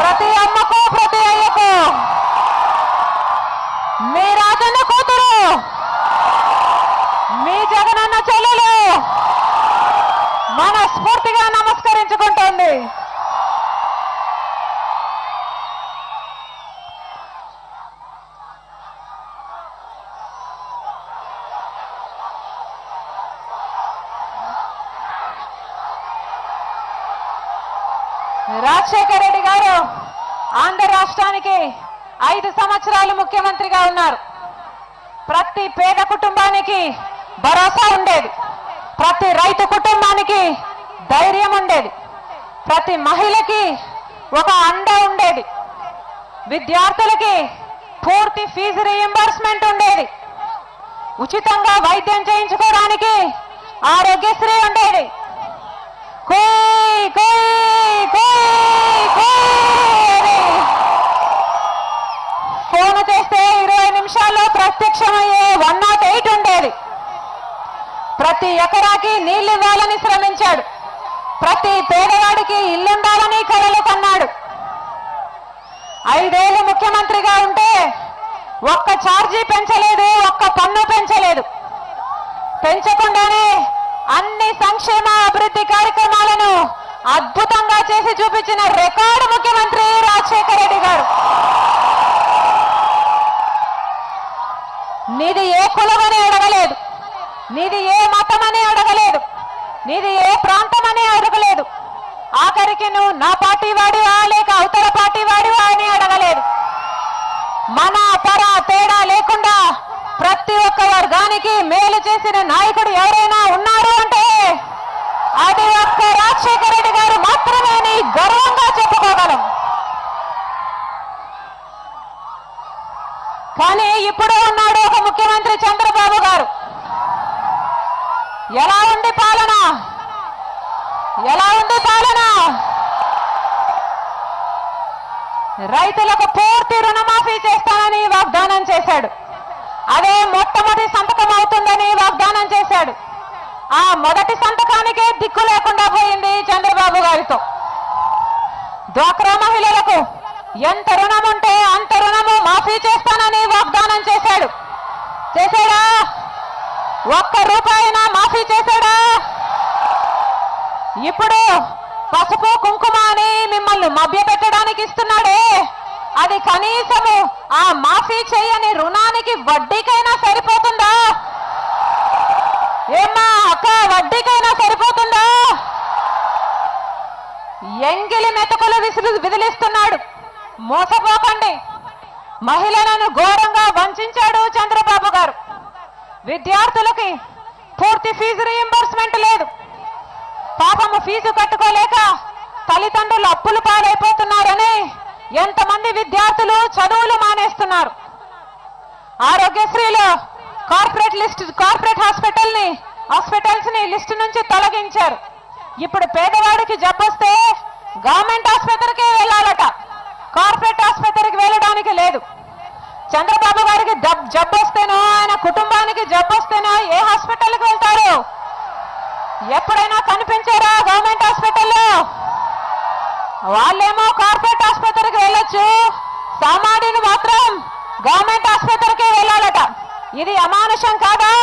C: ప్రతి అమ్మకు, ప్రతి అయ్యకు, మీ రాజన్న కూతురు, మీ జగనన్న చెల్లెలు మనస్ఫూర్తిగా నమస్కరించుకుంటోంది. రాజశేఖర రెడ్డి గారు ఆంధ్ర రాష్ట్రానికి 5 సంవత్సరాలు ముఖ్యమంత్రిగా ఉన్నారు. ప్రతి పేద కుటుంబానికి భరోసా ఉండేది, ప్రతి రైతు కుటుంబానికి ధైర్యం ఉండేది, ప్రతి మహిళకి ఒక అండ ఉండేది, విద్యార్థులకి పూర్తి ఫీజు రీయింబర్స్మెంట్ ఉండేది, ఉచితంగా వైద్యం చేయించుకోవడానికి ఆరోగ్యశ్రీ ఉండేది. కోయ్ కోయ్ కోయ్ కోయ్ ప్రతి ఎకరాకి నీళ్లు ఇవ్వాలని శ్రమించాడు. ప్రతి పేదవాడికి ఇల్లుండాలని కలలు కన్నాడు. 5 ఏళ్ళు ముఖ్యమంత్రిగా ఉంటే ఒక్క ఛార్జీ పెంచలేదు, ఒక్క పన్ను పెంచలేదు. పెంచకుండానే అన్ని సంక్షేమ అభివృద్ధి కార్యక్రమాలను అద్భుతంగా చేసి చూపించిన రికార్డు ముఖ్యమంత్రి రాజశేఖర రెడ్డి గారు. నీది ఏ కులమని అడగలేదు, నీది ఏ మతమని అడగలేదు, నీది ఏ ప్రాంతమని అడగలేదు. ఆఖరికి నువ్వు నా పార్టీ వాడివా లేక అవతల పార్టీ వాడివా అని అడగలేదు. మన పర తేడా లేకుండా ప్రతి ఒక్క వర్గానికి మేలు చేసిన నాయకుడు ఎవరైనా ఉన్నారు అంటే అది ఒక్క రాజశేఖర రెడ్డి గారు మాత్రమే అని గర్వంగా చెప్పుకోగలం. కానీ ఇప్పుడు ఉన్నాడు ఒక ముఖ్యమంత్రి చంద్రబాబు గారు. ఎలా ఉంది పాలన? ఎలా ఉంది పాలన? రైతులకు పూర్తి రుణమాఫీ చేస్తానని వాగ్దానం చేశాడు. అదే మొట్టమొదటి సంతకం అవుతుందని వాగ్దానం చేశాడు. ఆ మొదటి సంతకానికే దిక్కు లేకుండా పోయింది చంద్రబాబు గారితో. డ్వాక్రా మహిళలకు ఎంత రుణం ఉంటే అంత రుణము మాఫీ చేస్తానని వాగ్దానం చేశాడు. చేశాడా? ఒక్క రూపాయినా మాఫీ చేశాడా? ఇప్పుడు పసుపు కుంకుమ అని మిమ్మల్ని మభ్యపెట్టడానికి ఇస్తున్నాడే, అది కనీసము ఆ మాఫీ చేయని రుణానికి వడ్డీకైనా సరిపోతుందా? ఏమ్మా అక్క, వడ్డీకైనా సరిపోతుందా? ఎంగిలి మెతుకులు విదిలిస్తున్నాడు. మోసపోకండి. మహిళలను ఘోరంగా వంచాడు చంద్రబాబు గారు. విద్యార్థులకి పూర్తి ఫీజు రీయింబర్స్మెంట్ లేదు. పాపము ఫీజు కట్టుకోలేక తల్లిదండ్రులు అప్పులు పాలైపోతున్నారని ఎంతమంది విద్యార్థులు చదువులు మానేస్తున్నారు. ఆరోగ్యశ్రీలో కార్పొరేట్ హాస్పిటల్స్ ని లిస్టు నుంచి తొలగించారు. ఇప్పుడు పేదవాడికి జబ్బొస్తే గవర్నమెంట్ ఆసుపత్రికి వెళ్ళాలట, కార్పొరేట్ ఆసుపత్రికి వెళ్ళడానికి లేదు. చంద్రబాబు గారికి జబ్బొస్తేనో ఆయన కుటుంబానికి జబ్బొస్తేనో ఏ హాస్పిటల్కి వెళ్తారు? ఎప్పుడైనా కనిపించారా గవర్నమెంట్ హాస్పిటల్లో? వాళ్ళేమో కార్పొరేట్ ఆసుపత్రికి వెళ్ళొచ్చు, సామాన్యులు మాత్రం గవర్నమెంట్ ఆసుపత్రికి వెళ్ళాలట. ఇది అమానుషం కాదా?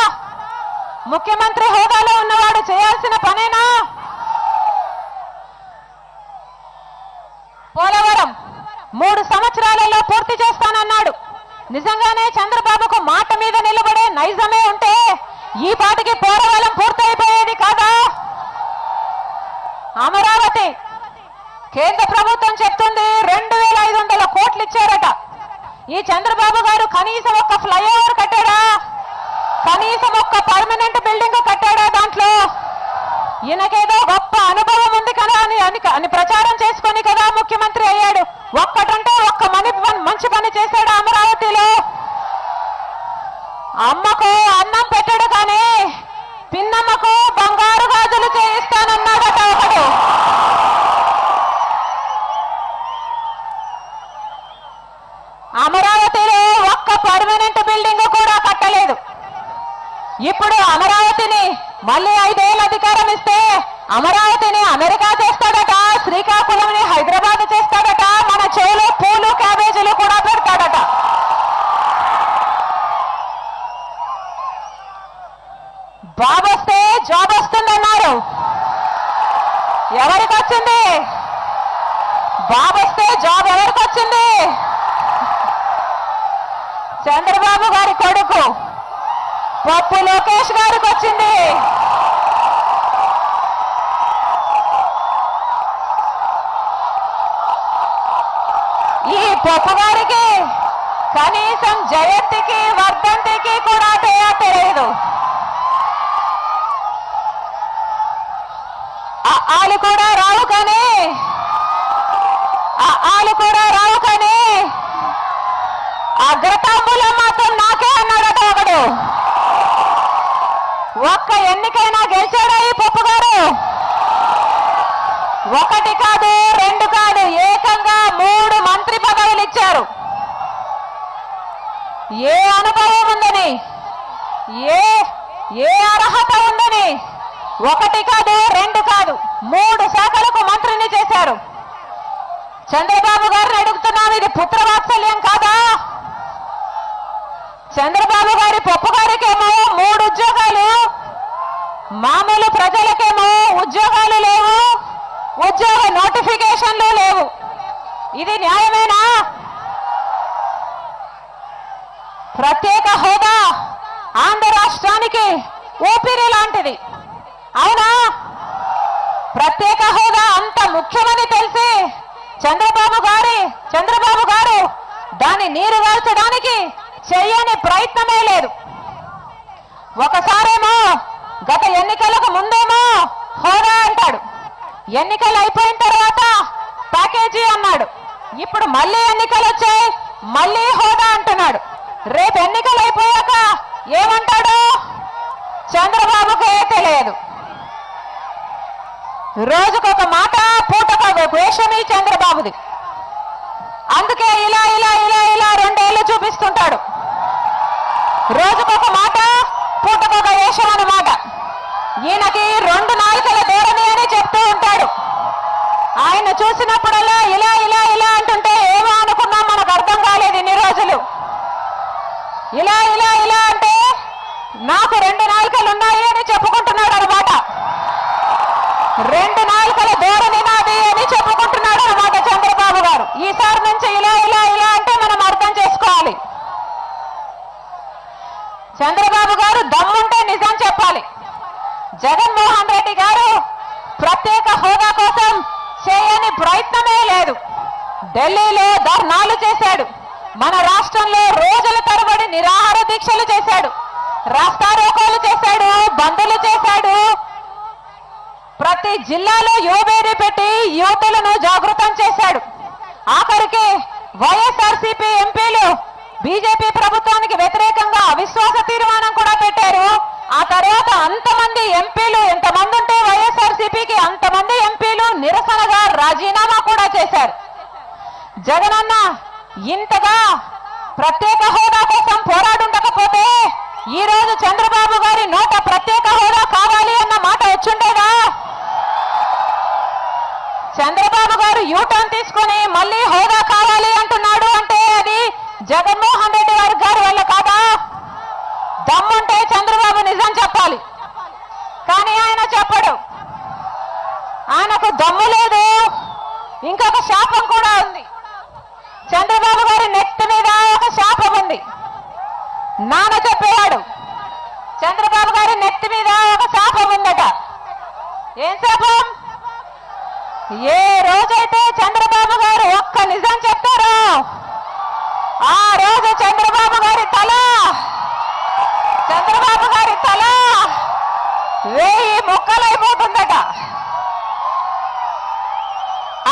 C: ముఖ్యమంత్రి హోదాలో ఉన్నవాడు చేయాల్సిన పనేనా? పోలవరం 3 సంవత్సరాలలో పూర్తి చేస్తానన్నాడు. నిజంగానే చంద్రబాబుకు మాట మీద నిలబడే నైజమే ఉంటే ఈ పాటికి పోలవరం పూర్తయిపోయేది కాదా? అమరావతి కేంద్ర ప్రభుత్వం చెప్తుంది 2500 కోట్లు ఇచ్చారట. ఈ చంద్రబాబు గారు కనీసం ఒక్క ఫ్లైఓవర్ కట్టాడా? కనీసం ఒక్క పర్మనెంట్ బిల్డింగ్ కట్టాడా? దాంట్లో ఈయనకేదో గొప్ప అనుభవం ఉంది కదా అని ప్రచారం చేసుకొని కదా ముఖ్యమంత్రి అయ్యాడు. ఒక్కటంటే ఒక్క మంచి పని చేశాడు అమరావతిలో. అమ్మకు అన్నం పెట్టాడు కానీ పిన్నమ్మకు బంగారు గాజులు చేయిస్తానన్నాడట ఒకడు. అమరావతిలో ఒక్క పర్మనెంట్ బిల్డింగ్ కూడా కట్టలేదు. ఇప్పుడు అమరావతిని మళ్ళీ 5 ఏళ్ళు అధికారం ఇస్తే అమరావతిని అమెరికా చేస్తాడట, శ్రీకాకుళంని హైదరాబాద్ చేస్తాడట, మన చేలో పూలు క్యాబేజీలు కూడా పెడతాడట. బాబు వస్తే జాబ్ వస్తుందన్నారు. ఎవరికి వచ్చింది? బాబు వస్తే జాబ్ ఎవరికి వచ్చింది? చంద్రబాబు గారి కొడుకు పప్పు లోకేష్ గారికి వచ్చింది. ఈ పప్పు గారికి కనీసం జయంతికి వర్ధంతికి కూడా తెలియదు. ఆలు కూడా రావు కానీ అగ్రతాంబూలం మాత్రం నాకే అన్నాడట ఒకడు. ఒక్క ఎన్నికైనా గెలిచాడా ఈ పప్పు గారు? 1 కాదు 2 కాదు, ఏకంగా 3 మంత్రి పదవులు ఇచ్చారు. ఏ అనుభవం ఉందని, ఏ ఏ అర్హత ఉందని ఒకటి కాదు, రెండు కాదు, 3 శాఖలకు మంత్రిని చేశారు. చంద్రబాబు గారిని అడుగుతున్నాం, ఇది పుత్రవాత్సల్యం కాదా? చంద్రబాబు గారి పప్పు గారికేమో 3 ఉద్యోగాలు, మామూలు ప్రజలకేమో ఉద్యోగాలు లేవు, ఉద్యోగ నోటిఫికేషన్లు లేవు. ఇది న్యాయమేనా? ప్రత్యేక హోదా ఆంధ్ర రాష్ట్రానికి ఊపిరి లాంటిది, అవునా? ప్రత్యేక హోదా అంత ముఖ్యమని తెలిసి చంద్రబాబు గారు దాన్ని నీరుగార్చడానికి చెయ్యని ప్రయత్నమే లేదు. ఒకసారేమో గత ఎన్నికలకు ముందేమో హోదా అంటాడు, ఎన్నికలు అయిపోయిన తర్వాత ప్యాకేజీ అన్నాడు, ఇప్పుడు మళ్ళీ ఎన్నికలు వచ్చాయి మళ్ళీ హోదా అంటున్నాడు. రేపు ఎన్నికలు అయిపోయాక ఏమంటాడు చంద్రబాబుకే తెలియదు. రోజుకొక మాట, పూటకొక వేషం ఈ చంద్రబాబుది. అందుకే ఇలా ఇలా ఇలా ఇలా 2 ఏళ్ళు చూపిస్తుంటాడు. రోజుకొక మాట, పూటకొక వేషం అన్నమాట. ఈయనకి 2 నాలుకల ధోరణి అని చెప్తూ ఉంటాడు. ఆయన చూసినప్పుడల్లా ఇలా ఇలా ఇలా అంటుంటే ఏమో అనుకున్నాం, మనకు అర్థం కాలేదు ఇన్ని రోజులు. ఇలా ఇలా ఇలా అంటే నాకు 2 నాలుకలు ఉన్నాయి అని చెప్పుకుంటున్నాడు అన్నమాట. 2 నాలుకల ధోరణి నాది అని చెప్పుకుంటున్నాడు అన్నమాట చంద్రబాబు గారు. ఈసారి నుంచి ఇలా ఇలా ఇలా అంటే మనం అర్థం చేసుకోవాలి. చంద్రబాబు గారు దమ్ముంటే నిజం చెప్పాలి. జగన్మోహన్ రెడ్డి గారు ప్రత్యేక హోదా కోసం చేయని ప్రయత్నమే లేదు. ఢిల్లీలో ధర్నాలు చేశాడు, మన రాష్ట్రంలో రోజుల తరబడి నిరాహార దీక్షలు చేశాడు, రాస్తారోకోలు చేశాడు, బందులు చేశాడు. ప్రతి జిల్లాలో యువబేరీ పెట్టి యువతులను జాగృతం చేశాడు. ఆఖరికి వైఎస్ఆర్సీపీ ఎంపీలు బీజేపీ ప్రభుత్వానికి వ్యతిరేకంగా అవిశ్వాస తీర్మానం కూడా పెట్టారు. ఆ తర్వాత అంతమంది ఎంపీలు, ఎంతమంది ఉంటే వైఎస్ఆర్సీపీకి అంతమంది ఎంపీలు నిరసనగా రాజీనామా కూడా చేశారు. జగనన్న ఇంతగా ప్రత్యేక హోదా కోసం పోరాడుండకపోతే ఈ రోజు చంద్రబాబు గారి నోట ప్రత్యేక హోదా కావాలి అన్న మాట వచ్చుండేదా? చంద్రబాబు గారు యూటర్న్ తీసుకొని మళ్ళీ హోదా కావాలి అంటున్నాడు అంటే అది జగన్మోహన్ రెడ్డి గారి వల్ల కాదా? దమ్ముంటే చంద్రబాబు నిజం చెప్పాలి, కానీ ఆయన చెప్పడు. ఆయనకు దమ్ము లేదు. ఇంకొక శాపం కూడా ఉంది. చంద్రబాబు గారి నెత్తి మీద ఒక శాపం ఉంది. నాన్న చెప్పేవాడు, చంద్రబాబు గారి నెత్తి మీద ఒక శాపం ఉందట. ఏం శాపం? ఏ రోజైతే చంద్రబాబు గారు ఒక్క నిజం చెప్తారో ఆ రోజు చంద్రబాబు గారి తల 1000 ముక్కలైపోతుందట.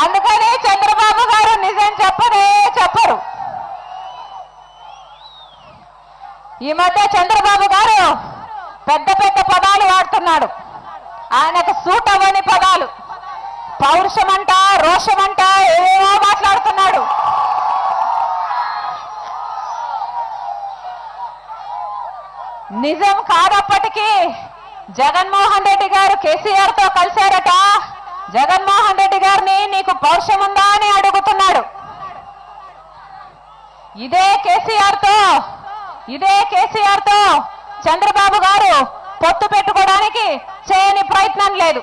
C: అందుకని చంద్రబాబు గారు నిజం చెప్పరు. ఈ మధ్య చంద్రబాబు గారు పెద్ద పెద్ద పదాలు వాడుతున్నాడు. ఆయనకు సూట్ అవ్వని పదాలు, పౌరుషమంట, రోషమంట, ఏమో మాట్లాడుతున్నాడు. నిజం కాదప్పటికీ జగన్మోహన్ రెడ్డి గారు కేసీఆర్ తో కలిశారట. జగన్మోహన్ రెడ్డి గారిని నీకు పౌరుషం ఉందా అని అడుగుతున్నాడు. ఇదే కేసీఆర్ తో చంద్రబాబు గారు పొత్తు పెట్టుకోవడానికి చేయని ప్రయత్నం లేదు.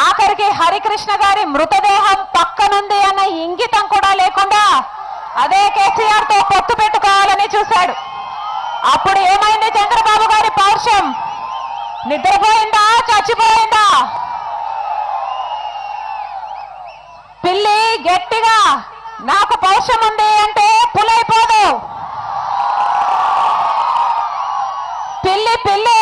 C: ఆఖరికి హరికృష్ణ గారి మృతదేహం పక్కనుంది అన్న ఇంగితం కూడా లేకుండా అదే కేసీఆర్ తో పొత్తు పెట్టుకోవాలని చూశాడు. అప్పుడు ఏమైంది చంద్రబాబు గారి పౌరుషం? నిద్రపోయిందా, చచ్చిపోయిందా? పిల్లి గట్టిగా నాకు పౌరుషం ఉంది అంటే పులైపోదు. పిల్లి పులి.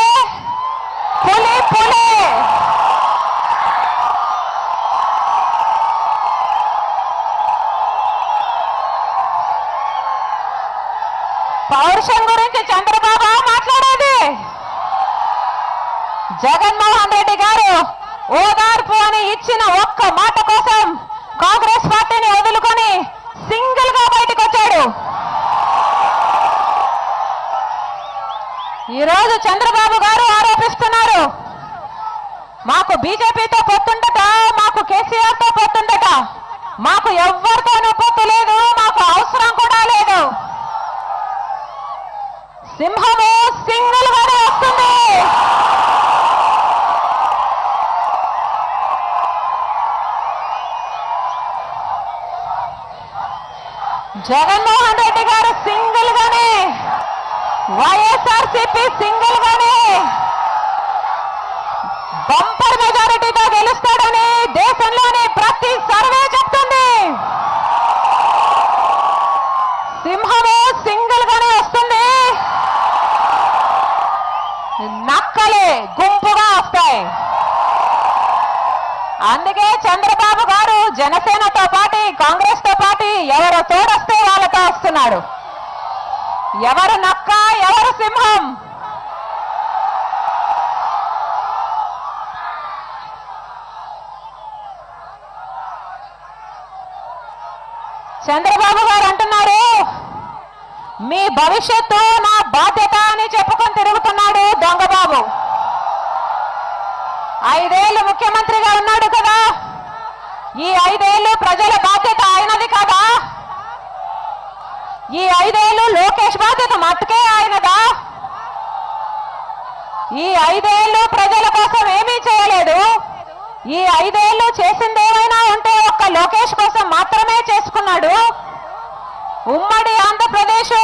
C: పౌరుషం గురించి చంద్రబాబు మాట్లాడేది. జగన్మోహన్ రెడ్డి గారు ఓదార్పు అని ఇచ్చిన ఒక్క మాట కోసం కాంగ్రెస్ పార్టీని వదులుకొని సింగిల్ గా బయటకు వచ్చాడు. ఈ రోజు చంద్రబాబు గారు బీజేపీతో పొత్తుండట, మాకు కేసీఆర్తో పొత్తుండట. మాకు ఎవ్వరితోనూ పొత్తు లేదు, మాకు అవసరం కూడా లేదు. సింహము సింగిల్ గానే వస్తుంది. జగన్మోహన్ రెడ్డి గారు సింగిల్ గానే, వైఎస్ఆర్సీపీ సింగిల్ గానే బంపర్ మెజారిటీతో గెలుస్తాడని దేశంలోని ప్రతి సర్వే చెప్తుంది. సింహము సింగిల్ గానే వస్తుంది. నక్కలే గుంపుగా వస్తాయి. అందుకే చంద్రబాబు గారు జనసేనతో పాటు కాంగ్రెస్ తో పాటు ఎవరు తోడొస్తే వాళ్ళతో వస్తున్నాడు. ఎవరు నక్క, ఎవరు సింహం? చంద్రబాబు గారు అంటున్నారు, మీ భవిష్యత్తు నా బాధ్యత అని చెప్పుకొని తిరుగుతున్నాడు దొంగబాబు. 5 ఏళ్ళు ముఖ్యమంత్రిగా ఉన్నాడు కదా, ఈ 5 ఏళ్ళు ప్రజల బాధ్యత ఆయనది కదా? ఈ 5 ఏళ్ళు లోకేష్ బాధ్యత మట్టుకే ఆయనదా? ఈ 5 ఏళ్ళు ప్రజల కోసం ఏమీ చేయలేదు. ఈ 5 ఏళ్ళు చేసింది ఏమైనా ఉంటే ఒక్క లోకేష్ కోసం మాత్రమే చేసుకున్నాడు. ఉమ్మడి ఆంధ్రప్రదేశ్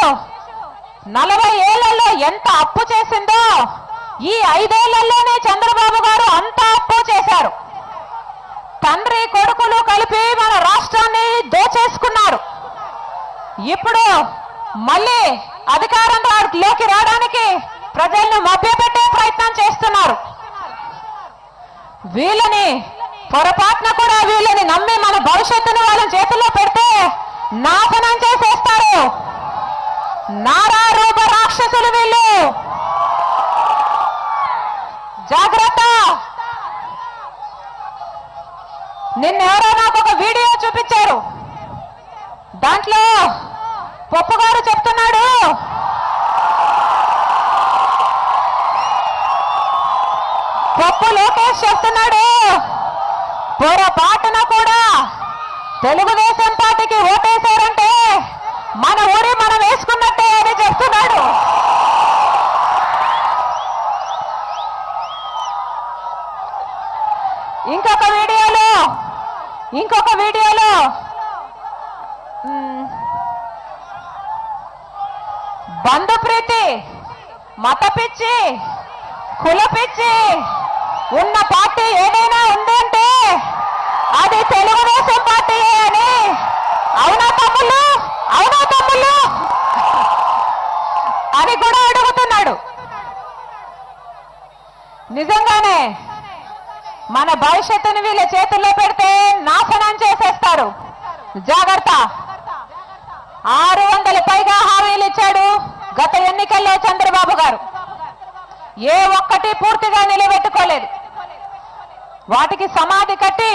C: 40 ఏళ్లలో ఎంత అప్పు చేసిందో ఈ 5 ఏళ్లలోనే చంద్రబాబు గారు అంత అప్పు చేశారు. తండ్రి కొడుకులు కలిపి మన రాష్ట్రాన్ని దోచేసుకున్నారు. ఇప్పుడు మళ్ళీ అధికారంలోకి రావడానికి ప్రజలను మభ్యపెట్టే ప్రయత్నం చేస్తున్నారు. వీళ్ళని పొరపాటున కూడా వీళ్ళని నమ్మి మన భవిష్యత్తును వాళ్ళ చేతుల్లో పెడితే నాశనం చేసేస్తారు. నారా రూప రాక్షసులు వీళ్ళు. జాగ్రత్త. నిన్నెవరో నాకు ఒక వీడియో చూపించారు. దాంట్లో పప్పు గారు చెప్తున్నాడు, పప్పు లోకేష్ చెప్తున్నాడు, పొరపాటున కూడా తెలుగుదేశం పార్టీకి ఓటేశారంటే మన ఊరి మనం వేసుకున్నట్టే అని చెప్తున్నాడు. ఇంకొక వీడియోలో బంధుప్రీతి, మత పిచ్చి, కుల పిచ్చి ఉన్న పార్టీ ఏదైనా ఉందంటే అది తెలుగుదేశం పార్టీ అని. అవునా తమ్ముళ్ళు? అవునా తమ్ముళ్ళు అని కూడా అడుగుతున్నాడు. నిజంగానే మన భవిష్యత్తుని వీళ్ళ చేతుల్లో పెడితే నాశనం చేసేస్తారు. జాగ్రత్త. 600 పైగా హామీలు ఇచ్చాడు గత ఎన్నికల్లో చంద్రబాబు గారు. ఏ ఒక్కటి పూర్తిగా నిలబెట్టుకోలేదు. వాటికి సమాధి కట్టి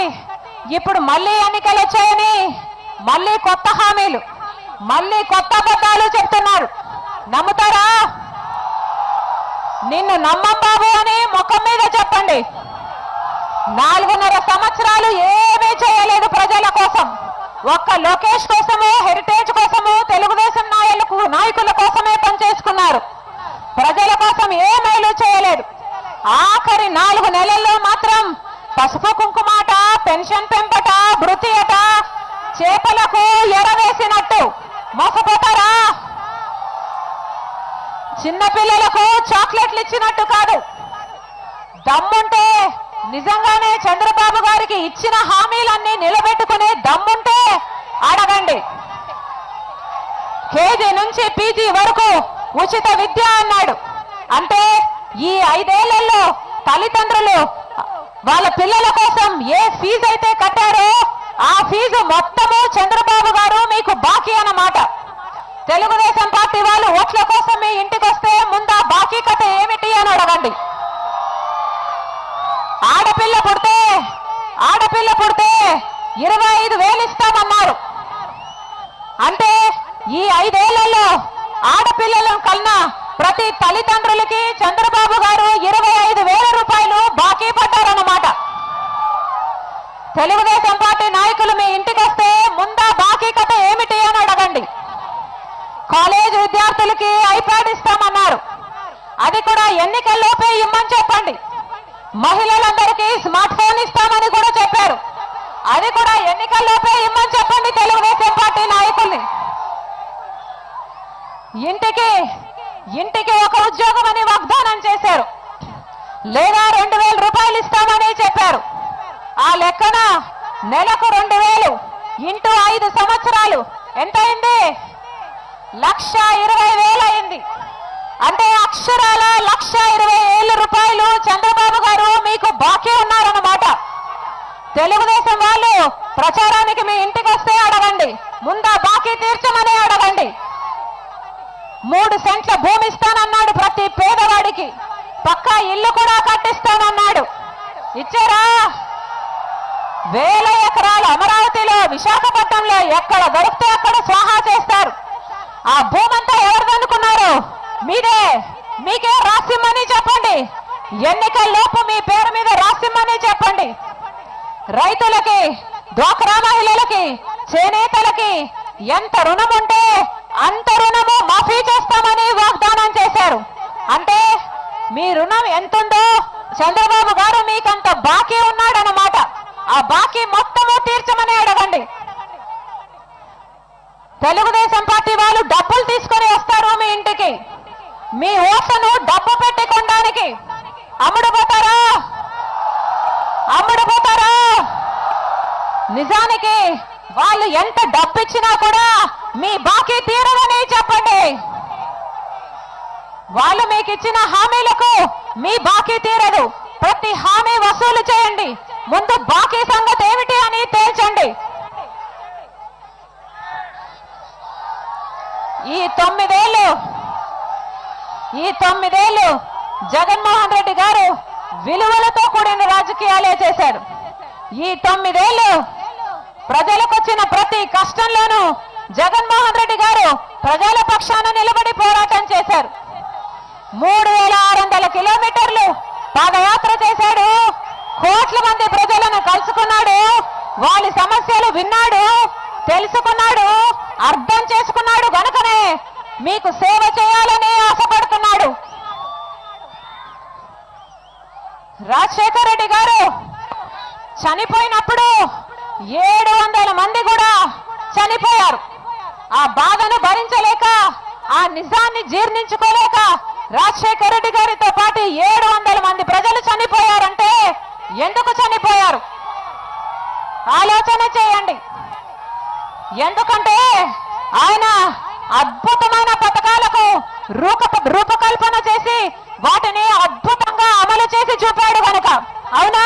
C: ఇప్పుడు మళ్ళీ ఎన్నికలు వచ్చాయని మళ్ళీ కొత్త హామీలు, మళ్ళీ కొత్త అబద్ధాలు చెప్తున్నారు. నమ్ముతారా? నిన్ను నమ్మం బాబు అని ముఖం మీద చెప్పండి. 4.5 సంవత్సరాలు ఏమీ చేయలేదు ప్రజల కోసం. ఒక్క లోకేష్ కోసము, హెరిటేజ్ కోసము, తెలుగుదేశం నాయకుల కోసమే పనిచేసుకున్నారు. ప్రజల కోసం ఏ మేలు చేయలేదు. ఆఖరి 4 నెలల్లో మాత్రం పసుపు కుంకుమాట, పెన్షన్ పెంపట, భృతి అట, చేపలకు ఎరవేసినట్టు మోసపోతారా? చిన్నపిల్లలకు చాక్లెట్లు ఇచ్చినట్టు కాదు. దమ్ముంటే నిజంగానే చంద్రబాబు గారికి ఇచ్చిన హామీలన్నీ నిలబెట్టుకునే దమ్ముంటే అడగండి. కేజీ నుంచి పీజీ వరకు ఉచిత విద్య అన్నాడు. అంటే ఈ 5 ఏళ్లలో తల్లిదండ్రులు వాళ్ళ పిల్లల కోసం ఏ ఫీజు అయితే కట్టారో ఆ ఫీజు మొత్తము చంద్రబాబు గారు మీకు బాకీ అన్నమాట. తెలుగుదేశం పార్టీ వాళ్ళు ఓట్ల కోసం మీ ఇంటికి వస్తే ముందు ఆ బాకీ కథ ఏమిటి అని అడగండి. ఆడపిల్ల పుడితే 25,000 ఇస్తామన్నారు. అంటే ఈ 5 ఏళ్లలో ఆడపిల్లలను కన్నా ప్రతి తల్లిదండ్రులకి చంద్రబాబు గారు 25,000 రూపాయలు బాకీ పడ్డారన్నమాట. తెలుగుదేశం పార్టీ నాయకులు మీ ఇంటికి వస్తే ముందా బాకీ కథ ఏమిటి అని అడగండి. కాలేజ్ విద్యార్థులకి ఐప్యాడ్ ఇస్తామన్నారు, అది కూడా ఎన్నికల్లోపే ఇమ్మని చెప్పండి. మహిళలందరికీ స్మార్ట్ ఫోన్ ఇస్తామని కూడా చెప్పారు, అది కూడా ఎన్నికల్లోపే ఇమ్మని చెప్పండి తెలుగుదేశం పార్టీ నాయకుల్ని. ఇంటికి ఒక ఉద్యోగం అని వాగ్దానం చేశారు, లేదా 2000 రూపాయలు ఇస్తామని చెప్పారు. ఆ లెక్కన నెలకు 2000 ఇంటూ 5 సంవత్సరాలు ఎంత అయింది? 1,20,000 అయింది. అంటే అక్షరాల 1,20,000 రూపాయలు చంద్రబాబు గారు మీకు బాకీ ఉన్నారన్నమాట. తెలుగుదేశం వాళ్ళు ప్రచారానికి మీ ఇంటికి వస్తే అడగండి, ముందా బాకీ తీర్చమని అడగండి. 3 సెంట్ల భూమి ఇస్తానన్నాడు ప్రతి పేదవాడికి, పక్కా ఇల్లు కూడా కట్టిస్తానన్నాడు. ఇచ్చారా? 1000 ఎకరాలు అమరావతిలో, విశాఖపట్నంలో ఎక్కడ దొరికితే అక్కడ స్వాహా చేస్తారు. ఆ భూమంతా ఎవరిదనుకున్నారు? మీదే. మీకే రాసిమ్మని చెప్పండి, ఎన్నికల్లోపు మీ పేరు మీద రాసిమ్మని చెప్పండి. రైతులకి, డ్వాక్రా మహిళలకి, చేనేతలకి ఎంత రుణం ఉంటే అంత రుణము మాఫీ చేస్తామని వాగ్దానం చేశారు. అంటే మీ రుణం ఎంతుందో చంద్రబాబు గారు మీకంత బాకీ ఉన్నాడన్నమాట. ఆ బాకీ మొత్తము తీర్చమని అడగండి. తెలుగుదేశం పార్టీ వాళ్ళు డబ్బులు తీసుకొని వస్తారు మీ ఇంటికి, మీ ఓట్లను డబ్బు పెట్టి కొనడానికి. అమ్ముడుపోతారా? నిజానికి వాళ్ళు ఎంత డబ్బు ఇచ్చినా కూడా మీ బాకీ తీరదని చెప్పండి. వాళ్ళు మీకు ఇచ్చిన హామీలకు మీ బాకీ తీరదు. ప్రతి హామీ వసూలు చేయండి, ముందు బాకీ సంగతి ఏమిటి అని తేల్చండి. ఈ 9 ఏళ్ళు జగన్మోహన్ రెడ్డి గారు విలువలతో కూడిన రాజకీయాలే చేశాడు. ఈ 9 ఏళ్ళు ప్రజలకు వచ్చిన ప్రతి కష్టంలోనూ జగన్మోహన్ రెడ్డి గారు ప్రజల పక్షాన నిలబడి పోరాటం చేశారు. 3600 కిలోమీటర్లు పాదయాత్ర చేశాడు, కోట్ల మంది ప్రజలను కలుసుకున్నాడు, వాళ్ళ సమస్యలు విన్నాడు, తెలుసుకున్నాడు, అర్థం చేసుకున్నాడు. గనుకనే మీకు సేవ చేయాలని ఆశపడుతున్నాడు. రాజశేఖర రెడ్డి గారు చనిపోయినప్పుడు 700 మంది కూడా చనిపోయారు. ఆ బాధను భరించలేక, ఆ నిజాన్ని జీర్ణించుకోలేక రాజశేఖర రెడ్డి గారితో పాటు 700 మంది ప్రజలు చనిపోయారంటే ఎందుకు చనిపోయారు ఆలోచన చేయండి. ఎందుకంటే ఆయన అద్భుతమైన పథకాలకు రూపకల్పన చేసి వాటిని అద్భుతంగా అమలు చేసి చూపాడు కనుక. అవునా?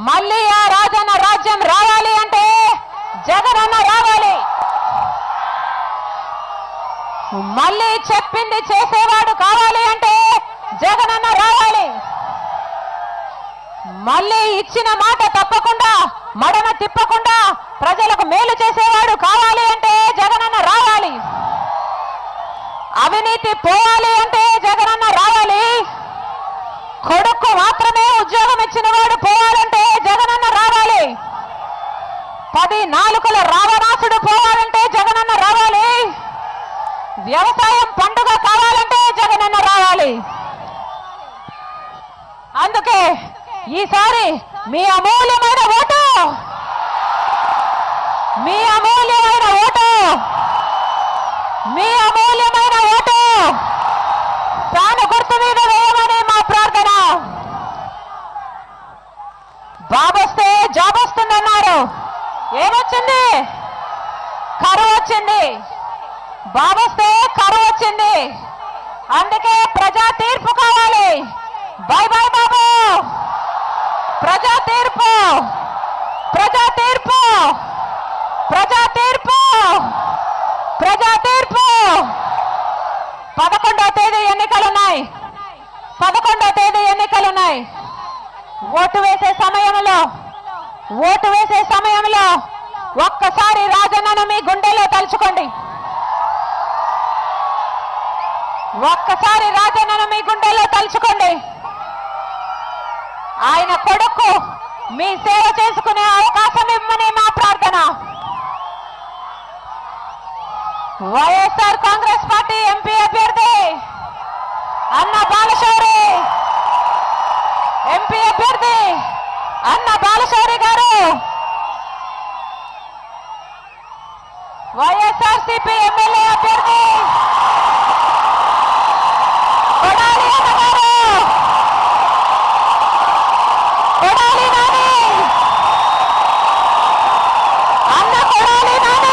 C: మళ్ళీ ఆ రాజన్న రాజ్యం రావాలి అంటే జగనన్న రావాలి. మళ్ళీ చెప్పింది చేసేవాడు కావాలి అంటే జగనన్న రావాలి. మళ్ళీ ఇచ్చిన మాట తప్పకుండా, మడమ తిప్పకుండా ప్రజలకు మేలు చేసేవాడు కావాలి అంటే జగనన్న రావాలి. అవినీతి పోవాలి అంటే జగనన్న రావాలి. కొడుకు మాత్రమే ఉద్యోగం ఇచ్చిన వాడు పోవాలంటే జగనన్న రావాలి. 10 నాలుకల రావణాసుడు పోవాలంటే జగనన్న రావాలి. వ్యవసాయం పండుగ కావాలంటే జగనన్న రావాలి. అందుకే ఈసారి మీ అమూల్యమైన ఓటు ఫ్యాన్ గుర్తు మీద వేయమని మా ప్రార్థన. బాబొస్తే జాబ్ వస్తుందన్నారు, ఏమొచ్చింది? కరువు వచ్చింది. బాబొస్తే కరువు వచ్చింది. అందుకే ప్రజా తీర్పు కావాలి. బాయ్ బాయ్ బాబు. ప్రజా తీర్పు, ప్రజా తీర్పు, ప్రజా తీర్పు, ప్రజా తీర్పు. 11వ తేదీ ఎన్నికలున్నాయి. 11వ తేదీ ఎన్నికలున్నాయి. ఓటు వేసే సమయంలో ఒక్కసారి రాజన్నను మీ గుండెలో తలుచుకోండి. ఒక్కసారి రాజన్నను మీ గుండెలో తలుచుకోండి. ఆయన కొడుకు మీ సేవ చేసుకునే అవకాశం ఇవ్వమని మా ప్రార్థన. వైఎస్ఆర్ కాంగ్రెస్ పార్టీ ఎంపీ అభ్యర్థి అన్న బాలశౌరి, ఎంపీ అభ్యర్థి అన్న బాలశౌరి గారు, వైఎస్ఆర్సీపీ ఎమ్మెల్యే అభ్యర్థి కొడాలి అన్న గారు, కొడాలి నాని, అన్న కొడాలి నాని,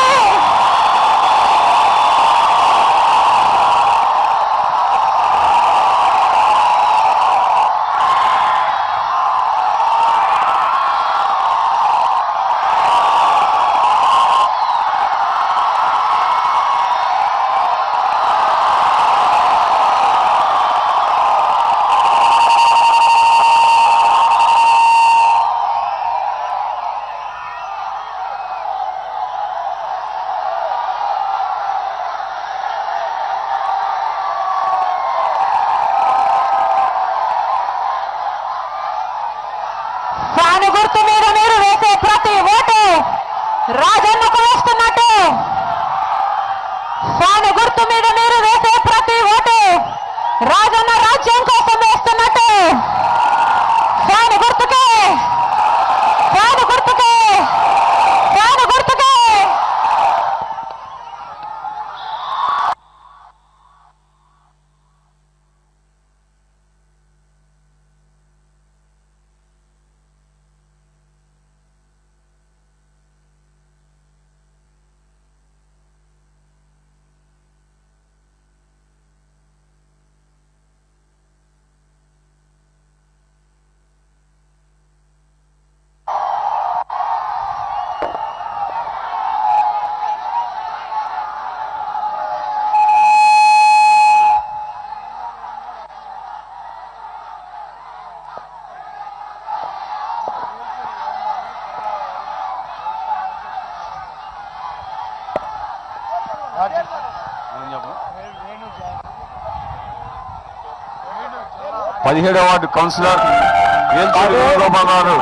C: ఫ్యాను గుర్తు మీద మీరు వేసే ప్రతి ఓటు రాజన్నకు వేస్తున్నట్టు, ఫ్యాను గుర్తు మీద మీరు వేసే ప్రతి ఓటు రాజన్న రాజ్యం కోసం వేస్తున్నట్టు. ఫ్యాను గుర్తుకే, ఫ్యాను గుర్తుకే, ఫ్యాను గుర్తుకే.
D: పదిహేడవ వార్డు కౌన్సిలర్ ఏల్చూరి వేణుగోపాల్ గారు,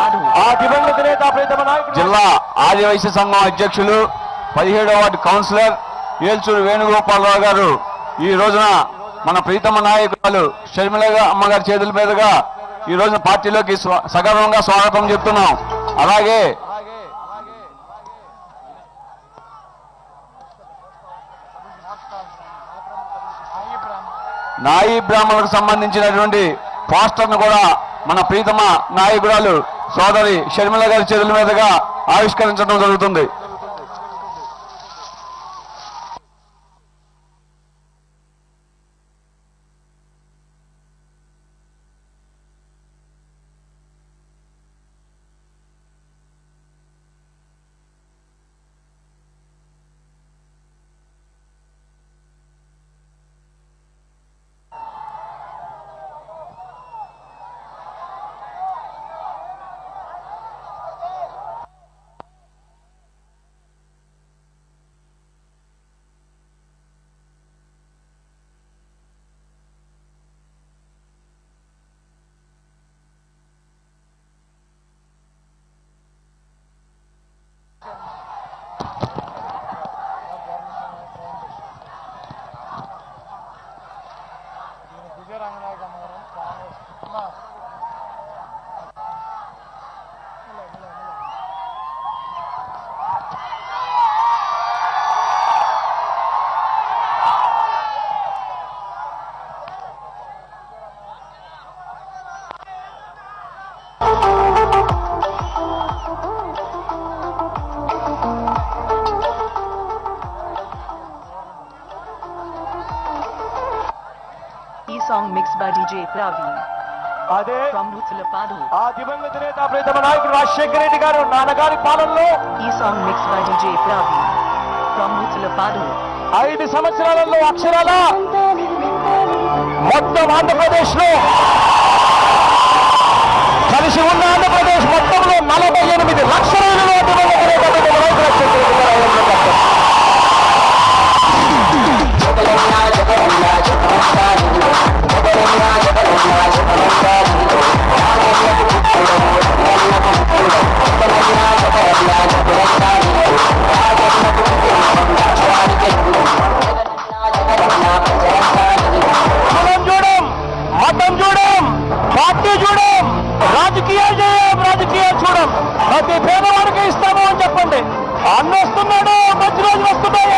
D: జిల్లా ఆదివాసీ సంఘం అధ్యక్షులు 17వ వార్డు కౌన్సిలర్ ఏల్చూరి వేణుగోపాలరావు గారు ఈ రోజున మన ప్రీతమ నాయకురాలు షర్మిల అమ్మగారి చేతుల మీదుగా ఈ రోజున పార్టీలోకి సగర్వంగా స్వాగతం చెప్తున్నాం. అలాగే నాయి బ్రాహ్మణులకు సంబంధించినటువంటి పోస్టర్ను కూడా మన ప్రీతమ నాయకురాలు సోదరి షర్మిల గారి చేతుల మీదుగా ఆవిష్కరించడం జరుగుతుంది.
E: Song mixed by DJ Praveen.
F: అదే
E: From Nuthalapadu.
F: ఆ దివంగత నేత ప్రీతమ నాయకుడు రాజశేఖర రెడ్డి గారు నాన్నగారి పాలనలో
E: E song mixed by DJ Praveen. From Nuthalapadu.
F: 5 సంవత్సరాలలో అక్షరాల మొత్తం ఆంధ్రప్రదేశ్ లో కలిసి ఉన్న ఆంధ్రప్రదేశ్ మొత్తంలో 48 లక్షల దివంగత నేత ప్రీతమ నాయకుడు రాజశేఖర రెడ్డి గారు జగన్ ఇస్తాము అని చెప్పండి. అన్న వస్తున్నాడు, మంచి రోజులు వస్తున్నాయి.